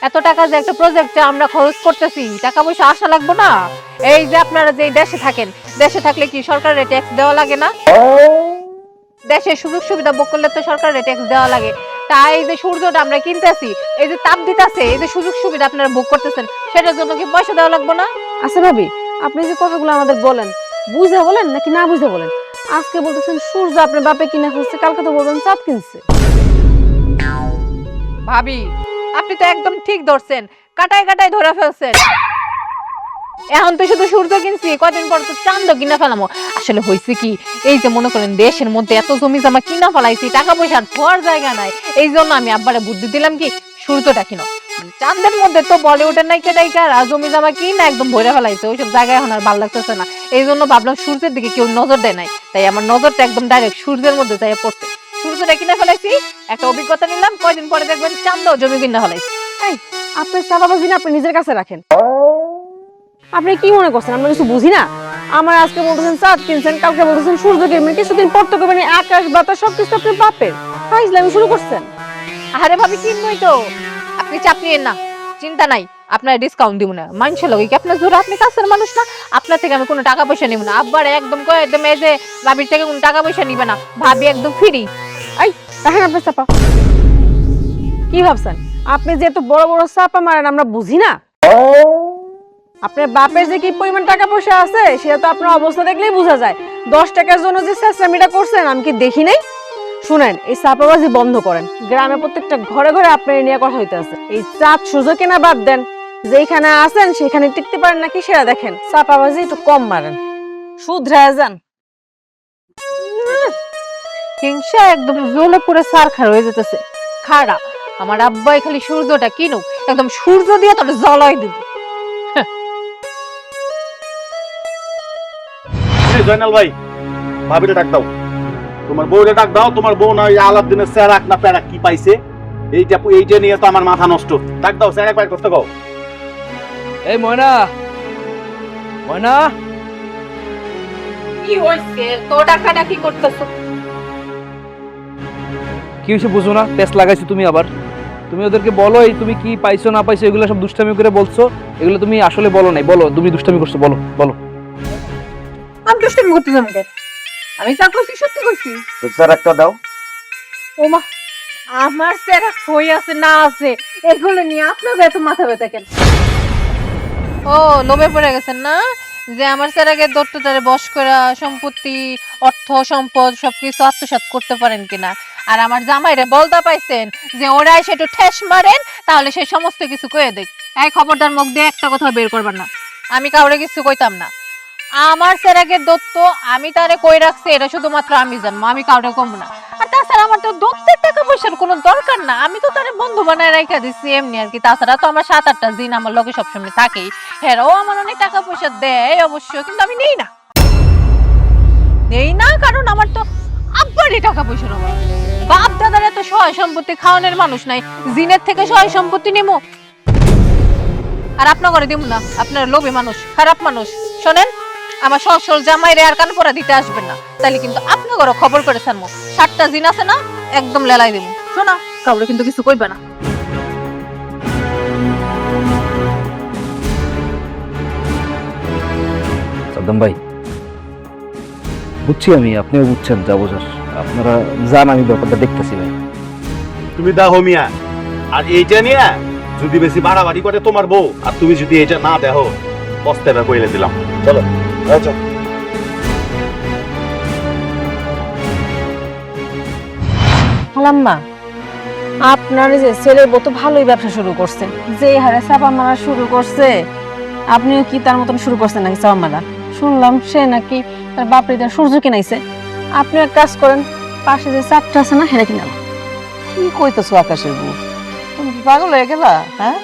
এত টাকা যে একটা প্রজেক্টে আমরা খরচ করতেছি, টাকা পয়সা আসা লাগবে না? এই যে আপনারা যে দেশে থাকেন, দেশে থাকলে কি সরকারের ট্যাক্স দেওয়া লাগে না? দেশের সুযোগ সুবিধা ভোগ করলে তো সরকারের ট্যাক্স দেওয়া লাগে। তাই এই যে সূর্যটা আমরা কিনতেছি, এই যে তাপ দিতেছে, এই যে সুযোগ সুবিধা আপনারা ভোগ করতেছেন, সেটার জন্য কি পয়সা দেওয়া লাগবে না? আচ্ছা ভাবি, আপনি যে কথাগুলো আমাদের বলেন, বুঝে বলেন নাকি না বুঝে বলেন? আজকে বলতেছেন সূর্য আপনার বাপে কিনে ফেলছে, কালকে তো বলবেন চাঁদ কিনছে। ভাবি আপনি তো একদম ঠিক ধরছেন, কাটায় কাটায় ধরে ফেলছেন। এখন তো শুধু সূর্য কিনছি, কদিন পর তো চাঁদ কিনা ফেলামো। আসলে হয়েছে কি, এই যে মনে করেন দেশের মধ্যে এত জমি জমা কিনা ফেলাইছি, টাকা পয়সা ধোয়ার জায়গা নাই। এই জন্য আমি আব্বারে বুদ্ধি দিলাম কি সূর্যটা কিনো। চাঁদের মধ্যে তো বলিউডের নায়িকা টাইকা আর জমি জমা কিনা একদম ভরে ফেলাইছে, ওইসব জায়গায় এখন আর ভালো লাগতেছে না। এই জন্য ভাবলাম সূর্যের দিকে কেউ নজর দেয় নাই, তাই আমার নজরটা একদম ডাইরেক্ট সূর্যের মধ্যে যাই পড়ছে। সূর্যটা কিনে ফেলাইছি, একটা অভিজ্ঞতা নিলাম, কয়দিন পরে দেখবেন চাঁদও জমি কিনা ফেলাইছি। এই আপনার চাপাবাজি না আপনি নিজের কাছে রাখেন। আপনি কি মনে করছেন আমরা কিছু বুঝি না? আমার আজকে বলতেছেন চাঁদ কিনছেন, কালকে বলতেছেন সূর্য কিনবেন, কিছুদিন পর তো করবেন আকাশ বাতাস সবকিছু আপনার বাপের। ফাইজলামি শুরু করছেন। আরে ভাবি কিনবই তো, আপনি চাপ নিয়েন না, চিন্তা নাই, আপনার ডিসকাউন্ট দিব না। মানুষের লগে কি আপনার জোর, আপনি কাছের মানুষ না, আপনার থেকে আমি কোনো টাকা পয়সা নিব না। আব্বার একদম কয়ে একদম এই যে ভাবির থেকে কোনো টাকা পয়সা নিবে না, ভাবি একদম ফ্রি। এই দেখেন আপনার চাপা কি ভাবছেন? আপনি যে এত বড় বড় চাপা মারেন আমরা বুঝি না? আপনার বাপের যে কি পরিমাণ টাকা পয়সা আছে সেটা তো আপনার অবস্থা দেখলেই বোঝা যায়। 10 টাকার জন্য যে চেষ্টামিটা করছেন আমি কি দেখি নাই? শুনেন, এই চাপাবাজি বন্ধ করেন। গ্রামে প্রত্যেকটা ঘরে ঘরে আপনার নিয়ে কথা হইতে আছে। এই চাঁদ সুযোগ কেনা বাদ দেন, যেখানে আছেন সেখানে টিকতে পারেন নাকি সেটা দেখেন। চাপাবাজি একটু কম মারেন, শুধরায় যান। হিংসা একদম জ্বলে পুরো সারখার হয়ে যেতেছে। খাড়া আমার আব্বাই খালি সূর্যটা কিনুক, একদম সূর্য দিয়ে তোর জ্বলাই দিব। জয়নাল ভাই, ভাবিরে ডাক দাও, তোমার বউরে ডাক দাও। তোমার বউ না আলাদিনের চেরাক না প্যারাক কি পাইছে, এইটা নিয়ে তো আমার মাথা নষ্ট। ডাক দাও, চেরাক বাইর করতে কও। এই ময়না, ময়না, কি হইছে তো ডাকাডাকি করতেছো? কি হয়েছে বুঝো না? পেস লাগাইছো তুমি আবার। তুমি ওদেরকে বলো এই তুমি কি পাইছো না পাইছো এগুলো সব দুষ্টামি করে বলছো, এগুলো তুমি আসলে বলো নাই। বলো তুমি দুষ্টামি করছো, বলো বলো। আমি দুষ্টামি করতে যাবো কেন? আমি যা করছি সত্যি করছি। তো স্যার একটা দাও। ওমা, আমার সেরা কই আছে না আছে এগুলো নিয়ে আপনাদের এত মাথা ব্যথা কেন? ও লোভে পড়ে গেছেন না যে আমার সেরাকে দত্তটারে বশ করা সম্পত্তি অর্থ সম্পদ সবকিছু আত্মসাৎ করতে পারেন কিনা। আর আমার জামাইরে বলদা পাইছেন যে ওরাই সেটা ঠেস মারেন তাহলে সে সমস্ত কিছু কয়ে দেখ। এই খবরদার মুখ দিয়ে একটা কথা বের করবেন না, আমি কাউরে কিছু কইতাম না। আমার সেরাকে দত্ত আমি তারে কই রাখছি এটা শুধুমাত্র আমি জানবো, আমি কাউরে কমবো না। আর তাছাড়া আমার তো দত্তের টাকা পয়সার কোনো দরকার না, আমি তো তারে বন্ধু বানায় রাখা দিচ্ছি এমনি আর কি। তাছাড়া তো আমার 7-8টা জিন আমার লগে সবসময় থাকেই, হেরাও আমার অনেক টাকা পয়সা দেয় অবশ্য, কিন্তু আমি নেই না কারণ আমার তো আব্বারই টাকা পয়সার অভাব। বাপ দাদার এত সহায় সম্পত্তি খাওয়ানোর মানুষ নাই, জিনের থেকে সহায় সম্পত্তি নেবো। আর আপনার ঘরে দিব না, আপনার লোভী মানুষ, খারাপ মানুষ। শোনেন, আমার শ্বশুর জামাই রে আর কান পরা দিতে আসবেন না, তাহলে কিন্তু আপনার ঘরে খবর করে ছাড়বো। 7টা জিন আছে না, একদম লেলাই দেবো। শোনা কাউরে কিন্তু কিছু কইবে না। সাদ্দাম ভাই, বুঝছি আমি, আপনিও বুঝছেন, যা বোঝার আপনারা যান, আমি ব্যাপারটা দেখতেছি ভাই। তুমি দেখো মিয়া, আর এইটা নিয়ে যদি বেশি বাড়াবাড়ি করে তোমার বউ, আর তুমি যদি এটা না দেখো, পস্তেবা কইলে দিলাম। চলো চলো। খালাম্মা, আপনার এই যে ছেলের বউ তো ভালোই ব্যবসা শুরু করছে, যে হারে চাপা মারা শুরু করছে, আপনিও কি তার মতন শুরু করছেন নাকি চাপা মারা? শুনলাম সে নাকি তার বাপরে তার সূর্য কিনাইছে। আপনি এক কাজ করেন, পাশে যে চাপটা আছে না, সেটা কিনা। কি কইতেছো আকাশের বউ? তুমি কি পাগল হয়ে গেলা? হ্যাঁ,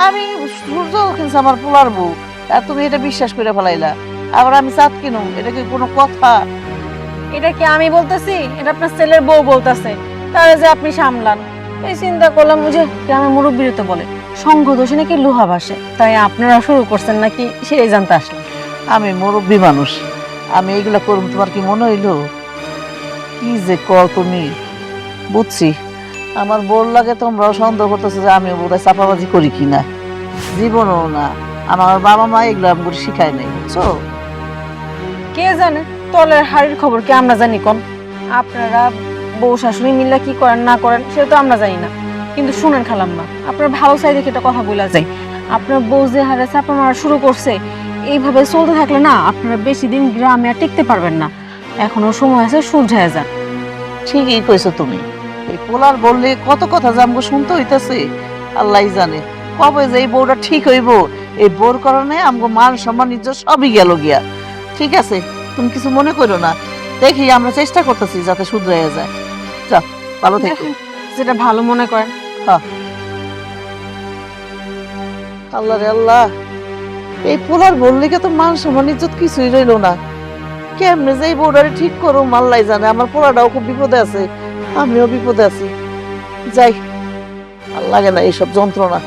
আমি সূর্য কিনছি আমার পোলার বউ, আর তুমি এটা বিশ্বাস করে ফেলাইলা। আবার আমি চাঁদ কিনুম, এটা কি কোনো কথা? এটা কি আমি বলতেছি, এটা আপনার ছেলের বউ বলতেছে, তাহলে যে আপনি সামলান। এই চিন্তা করলাম, যে গ্রামের মুরব্বীরা তো বলে সংঘ দোষে নাকি লোহা ভাসে, তাই আপনারা শুরু করছেন নাকি সেই জানতে আসলাম। আমি মুরব্বী মানুষ, আমি এইগুলা করুম তোমার কি মনে হইলো? কি যে কর তুমি, বুঝছি আমার বোর লাগে তোমরাও সন্দেহ করতেছো যে আমিও বোধহয় চাপাবাজি করি কিনা। জীবনও না, আমার বাবা মা এগুলো আমি শিখায় নাই, বুঝছো? কে জানে তলের হাড়ির খবর কি আমরা জানি? কোন আপনারা বউ শাশুড়ি মিল্লা কি করেন না করেন সেটা তো আমরা জানি না। কিন্তু শুনেন খালাম্মা, আপনার ভালো চাই দেখে একটা কথা বলা যায়, আপনার বউ যে হারে চাপা মারা শুরু করছে, এইভাবে চলতে থাকলে না আপনারা বেশি দিন গ্রামে আর টিকতে পারবেন না। এখনো সময় আছে, শুধরায় যান। ঠিকই কইছো তুমি, এই পোলার বললে কত কথা যে আমাকে শুনতে হইতেছে, আল্লাহ জানে কবে যে এই বউটা ঠিক হইব। এই বউর কারণে আমাকে মান সম্মান ইজ্জত সবই গেল গিয়া। ঠিক আছে, তুমি কিছু মনে করো না, দেখি আমরা চেষ্টা করতেছি যাতে শুধরাইয়া যায়। যাও, ভালো থেকো। যেটা ভালো মনে করেন। আল্লাহ রে আল্লাহ, এই পোলার বললে তো মান সম্মান ইজ্জত কিছুই রইল না। কেমনে যে এই বউটারে ঠিক করো আল্লাহ জানে। আমার পোলাটাও খুব বিপদে আছে, আমিও বিপদে আছি। যাই, আর লাগে না এইসব যন্ত্রণা।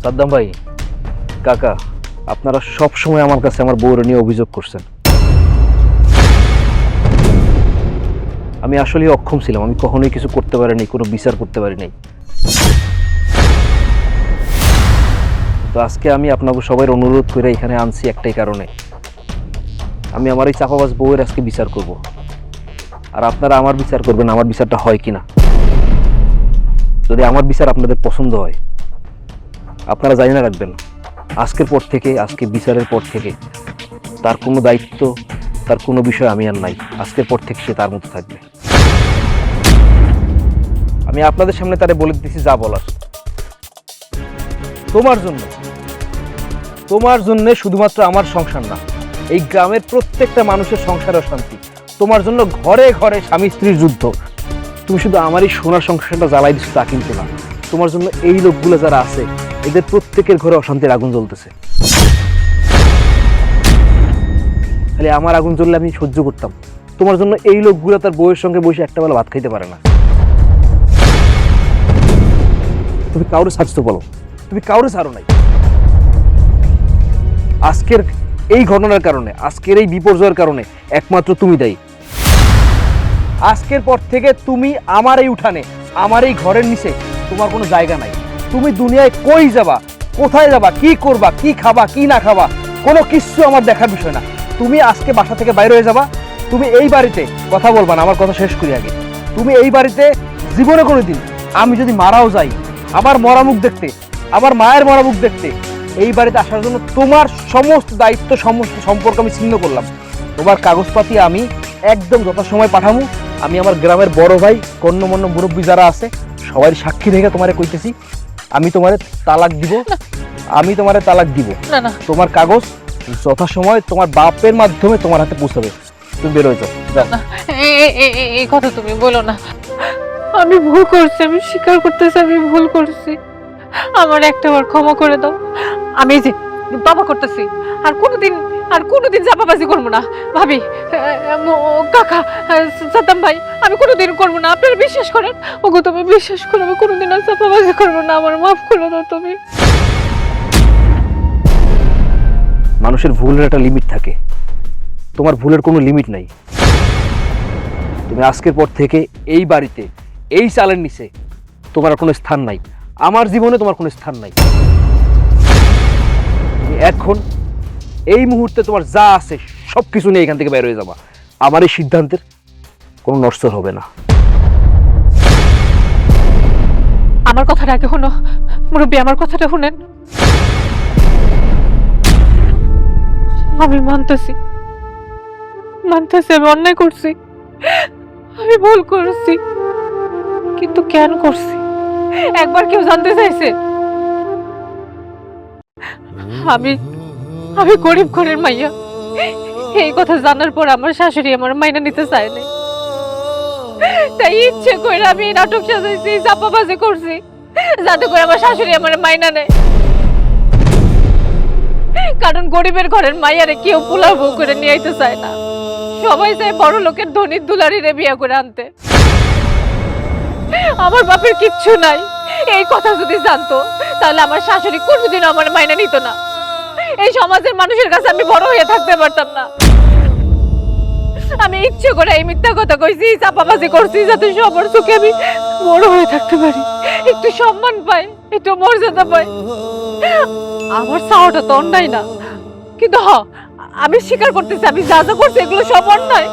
সাদ্দাম ভাই, কাকা, আপনারা সব সময় আমার কাছে আমার বউর নিয়ে অভিযোগ করছেন। আমি আসলে অক্ষম ছিলাম, আমি কখনোই কিছু করতে পারিনি, কোনো বিচার করতে পারি নাই। তো আজকে আমি আপনাকে সবাই অনুরোধ করে এখানে আনছি একটাই কারণে, আমি আমার এই চাপাবাজ বউয়ের আজকে বিচার করব, আর আপনারা আমার বিচার করবেন, আমার বিচারটা হয় কিনা। যদি আমার বিচার আপনাদের পছন্দ হয়, আপনারা জানি না রাখবেন, আজকের পর থেকে, আজকে বিচারের পর থেকে তার কোনো দায়িত্ব, তার কোনো বিষয় আমি আর নাই। আজকের পর থেকে সে তার মতো থাকবে। আমি আপনাদের সামনে তারে বলে দিতেছি যা বলার। তোমার জন্য, তোমার জন্য শুধুমাত্র আমার সংসার না, এই গ্রামের প্রত্যেকটা মানুষের সংসার অশান্তি। তোমার জন্য ঘরে ঘরে স্বামী স্ত্রীর যুদ্ধ। তুমি শুধু আমারই সোনার সংসারটা জ্বালাই দিচ্ছ তা কিন্তু না, তোমার জন্য এই লোকগুলো যারা আছে, এদের প্রত্যেকের ঘরে অশান্তির আগুন জ্বলতেছে। তাহলে আমার আগুন জ্বললে আমি সহ্য করতাম, তোমার জন্য এই লোকগুলো তার বউয়ের সঙ্গে বসে একটা বেলা ভাত খাইতে পারে না। তুমি কাউরে ছাড়ছো বলো? তুমি কাউরে ছাড়ো নাই। আজকের এই ঘটনার কারণে, আজকের এই বিপর্যয়ের কারণে একমাত্র তুমি দায়ী। আজকের পর থেকে তুমি আমার এই উঠানে, আমার এই ঘরের নিচে তোমার কোনো জায়গা নাই। তুমি দুনিয়ায় কই যাবা, কোথায় যাবা, কি করবা, কি খাবা, কি না খাবা, কোনো কিছু আমার দেখার বিষয় না। তুমি আজকে বাসা থেকে বাইরে হয়ে যাবা, তুমি এই বাড়িতে কথা বলবা না। আমার কথা শেষ করি আগে। তুমি এই বাড়িতে জীবনে কোনোদিন, আমি যদি মারাও যাই, আমার মরা মুখ দেখতে, আমার মায়ের মরা মুখ দেখতে, এই বাড়িতে আসার জন্য তোমার সমস্ত দায়িত্ব, সমস্ত সম্পর্ক আমি ছিন্ন করলাম। তোমার কাগজপাতি আমি একদম যথাসময় পাঠাবো। আমি আমার গ্রামের বড় ভাই, কর্ণমন্য মুরব্বী যারা আছে, সবাই সাক্ষী রেখে তোমারে কইতেছি, আমি তোমারে তালাক দিব, আমি তোমারে তালাক দিব। তোমার কাগজ যথাসময় তোমার বাপের মাধ্যমে তোমার হাতে পৌঁছাবে। তুমি বের হয়ে যাও। এই কথা তুমি বলো না, আমি ভুল করছি, আমি স্বীকার করতেছি আমি ভুল করছি, আমার একটাবার ক্ষমা করে দাও। আমি যে বাবা করতেছি, আর কোনোদিন চাপাবাজি করবো না। ভাবি, কাকা, সাদ্দাম ভাই, আমি কোনোদিন করবো না। আপনারা বিশ্বাস করেন? ওগো তুমি বিশ্বাস করো, আমি কোনোদিন আর চাপাবাজি করবো না। আমার মাফ করে দাও তুমি। মানুষের ভুলের একটা লিমিট থাকে, তোমার ভুলের কোনো লিমিট নাই। তুমি আজকের পর থেকে এই বাড়িতে, এই চালের নিচে তোমার কোনো স্থান নাই। আমার জীবনে তোমার কোনো স্থান নাই। তুমি এখন এই মুহূর্তে তোমার যা আছে সবকিছু নিয়ে এখান থেকে বের হয়ে যাবা। আমার এই সিদ্ধান্তের কোনো নড়চড় হবে না। আমার কথাটা আগে শোনো মুরব্বী, আমার কথাটা শুনেন। আমি মানতেছি আমি অন্যায় করছি, আমি ভুল করছি, কিন্তু কেন করছি একবার কেউ জানতে চাইছে? আমি গরিব ঘরের মাইয়া, এই কথা জানার পর আমার শাশুড়ি আমার মাইনা নিতে চায় নাই, তাই ইচ্ছে করে আমি এই নাটক সাজাইছি, চাপাবাজি করছি, যাতে করে আমার শাশুড়ি আমার মাইনা নেয়। কারণ গরিবের ঘরের মাইয়ারে কেউ পোলাও বউ করে নিয়ে আইতে চায় না, সবাই চায় বড় লোকের ধনী দুলারিরে বিয়ে করে আনতে। আমার বাপের কিচ্ছু নাই, এই কথা যদি জানতো তাহলে আমার শাশুড়ি কোনোদিনও আমার মাইনা নিত না, এই সমাজের মানুষের কাছে আমি বড় হয়ে থাকতে পারতাম না। আমি ইচ্ছে করে এই মিথ্যা কথা কইছি, চাপাবাজি করছি, যাতে সবার চোখে আমি বড় হয়ে থাকতে পারি, একটু সম্মান পাই, একটু মর্যাদা পাই। আমার চাওয়াটা তো অন্যায় না, কিন্তু আমি স্বীকার করতেছি আমি যা যা করছি এগুলো সব অন্যায়।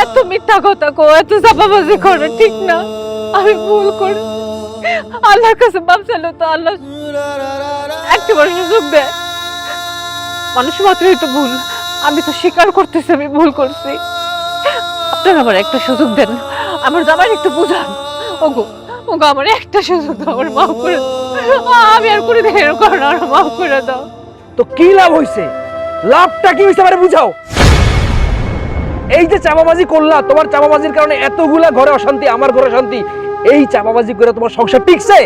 এত মিথ্যা কথা কো, এত চাপাবাজি করে ঠিক না, আমি ভুল করি। আল্লাহর কাছে মাপ চাইলো তো আল্লাহ একবার সুযোগ দেয়। মানুষ মাত্রই তো ভুল, আমি তো স্বীকার করতেছি আমি ভুল করছি। আপনারা আমার একটা সুযোগ দেন, আমার জামাই একটু বুঝান। ওগো ওগো আমার একটা সুযোগ দাও, আমার মাফ করে দাও, আমি আর করে দেখে এরকম না, আমার মাফ করে দাও। তো কি লাভ হইছে? লাভটা কি হইছে আমারে বুঝাও। এই যে চাপাবাজি করলা, তোমার চাপাবাজির কারণে এতগুলা ঘরে অশান্তি, আমার ঘরে শান্তি। এই চাপাবাজি কইরা তোমার সংসার টিকছে?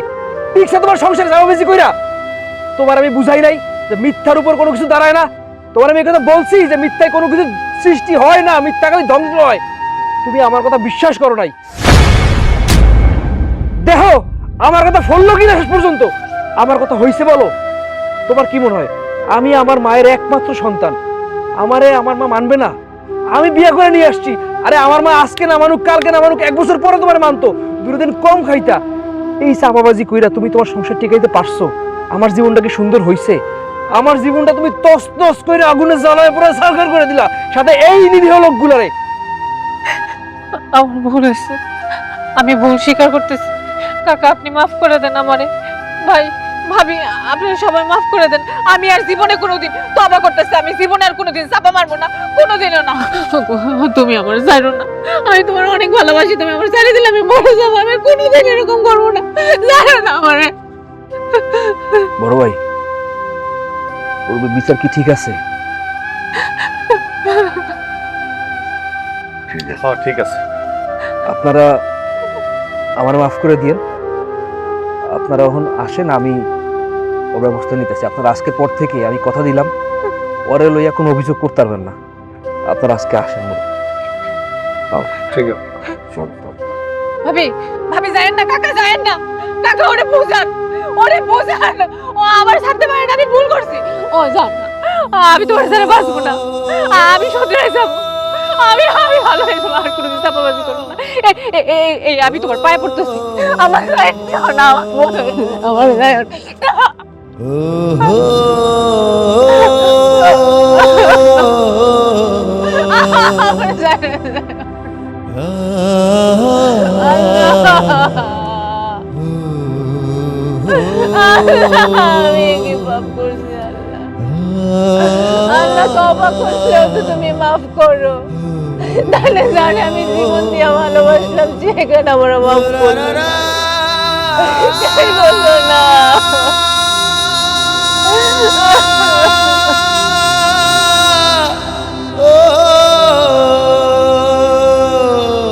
তোমার সংসারে চাপাবাজি কইরা? তোমার আমি বুঝাই নাই যে মিথ্যার উপর কোনো কিছু দাঁড়ায় না? তোমার আমি এই কথা বলছি যে মিথ্যায় কোনো কিছু সৃষ্টি হয় না, মিথ্যা খালি ধ্বংস হয়। তুমি আমার কথা বিশ্বাস করো নাই। দেখো আমার কথা ফললো কিনা শেষ পর্যন্ত? আমার কথা হইছে বলো? তোমার কি মনে হয় আমি আমার মায়ের একমাত্র সন্তান, আমারে আমার মা মানবে না? আমি বিয়ে করে নিয়ে আসছি, আরে আমার মা আজকে না মানুক কালকে না মানুক 1 বছর পরে তোমার মানতো, 2 দিন কম খাইতা। এই চাপাবাজি কইরা তুমি তোমার সংসার টিকাইতে পারছো? আমার জীবনটা কি সুন্দর হইছে? আমার জীবনটা তুমি তছনছ করে আগুনে জ্বালায় পুরো সারকার করে দিলা, সাথে এই নিরীহ লোকগুলারে। আমার ভুল হয়েছে, আমি ভুল স্বীকার করতেছি। কাকা আপনি মাফ করে দেন আমারে, ভাই ভাবি আপনারা সবাই মাফ করে দেন। আমি আর জীবনে কোনোদিন তওবা করতেছি, আমি জীবনে আর কোনোদিন চাপা মারবো না, কোনোদিনও না। তুমি আমার ছাড়ো না, আমি তোমার অনেক ভালোবাসি, তুমি আমার ছেড়ে দিলে আমি মরে যাবো, আমি কোনোদিন এরকম করবো না, ছাড়ো না আমারে। বড় ভাই, ওর বিচার কি ঠিক আছে? হ্যাঁ ঠিক আছে। আপনারা আমার মাফ করে দিয়েন। আপনারা এখন আসেন, আমি ওর ব্যবস্থা নিতেছি। আপনারা আজকের পর থেকে আমি কথা দিলাম ওরে লইয়া কোনো অভিযোগ করতে পারবেন না। আপনারা আজকে আসেন। ঠিক আছে। ভাবি ভাবি যায়েন না, কাকা যায়েন না, কাকা ওরে বুঝান, ও আমার ছাড়তে পারে না, আমি ভুল করছি। ও যান না, আমি তোমার সাথে বাঁচবো না, আমি শুধরে যাব, আমি ভালো হয়ে যাবো, আর কোনোদিন চাপাবাজি করবো না। এই আমি তোমার পায়ে পড়তেছি, আমার যায়েন না, আমার যায়েন না। আমার যায়েন না। আমি কি পাপ করছি আল্লাহ? আল্লাহ তওবা করলেও তো তুমি মাফ করো, তাহলে জানে আমি জীবন দিয়ে ভালোবাসলাম, যে কেন আমার মাফ করো না।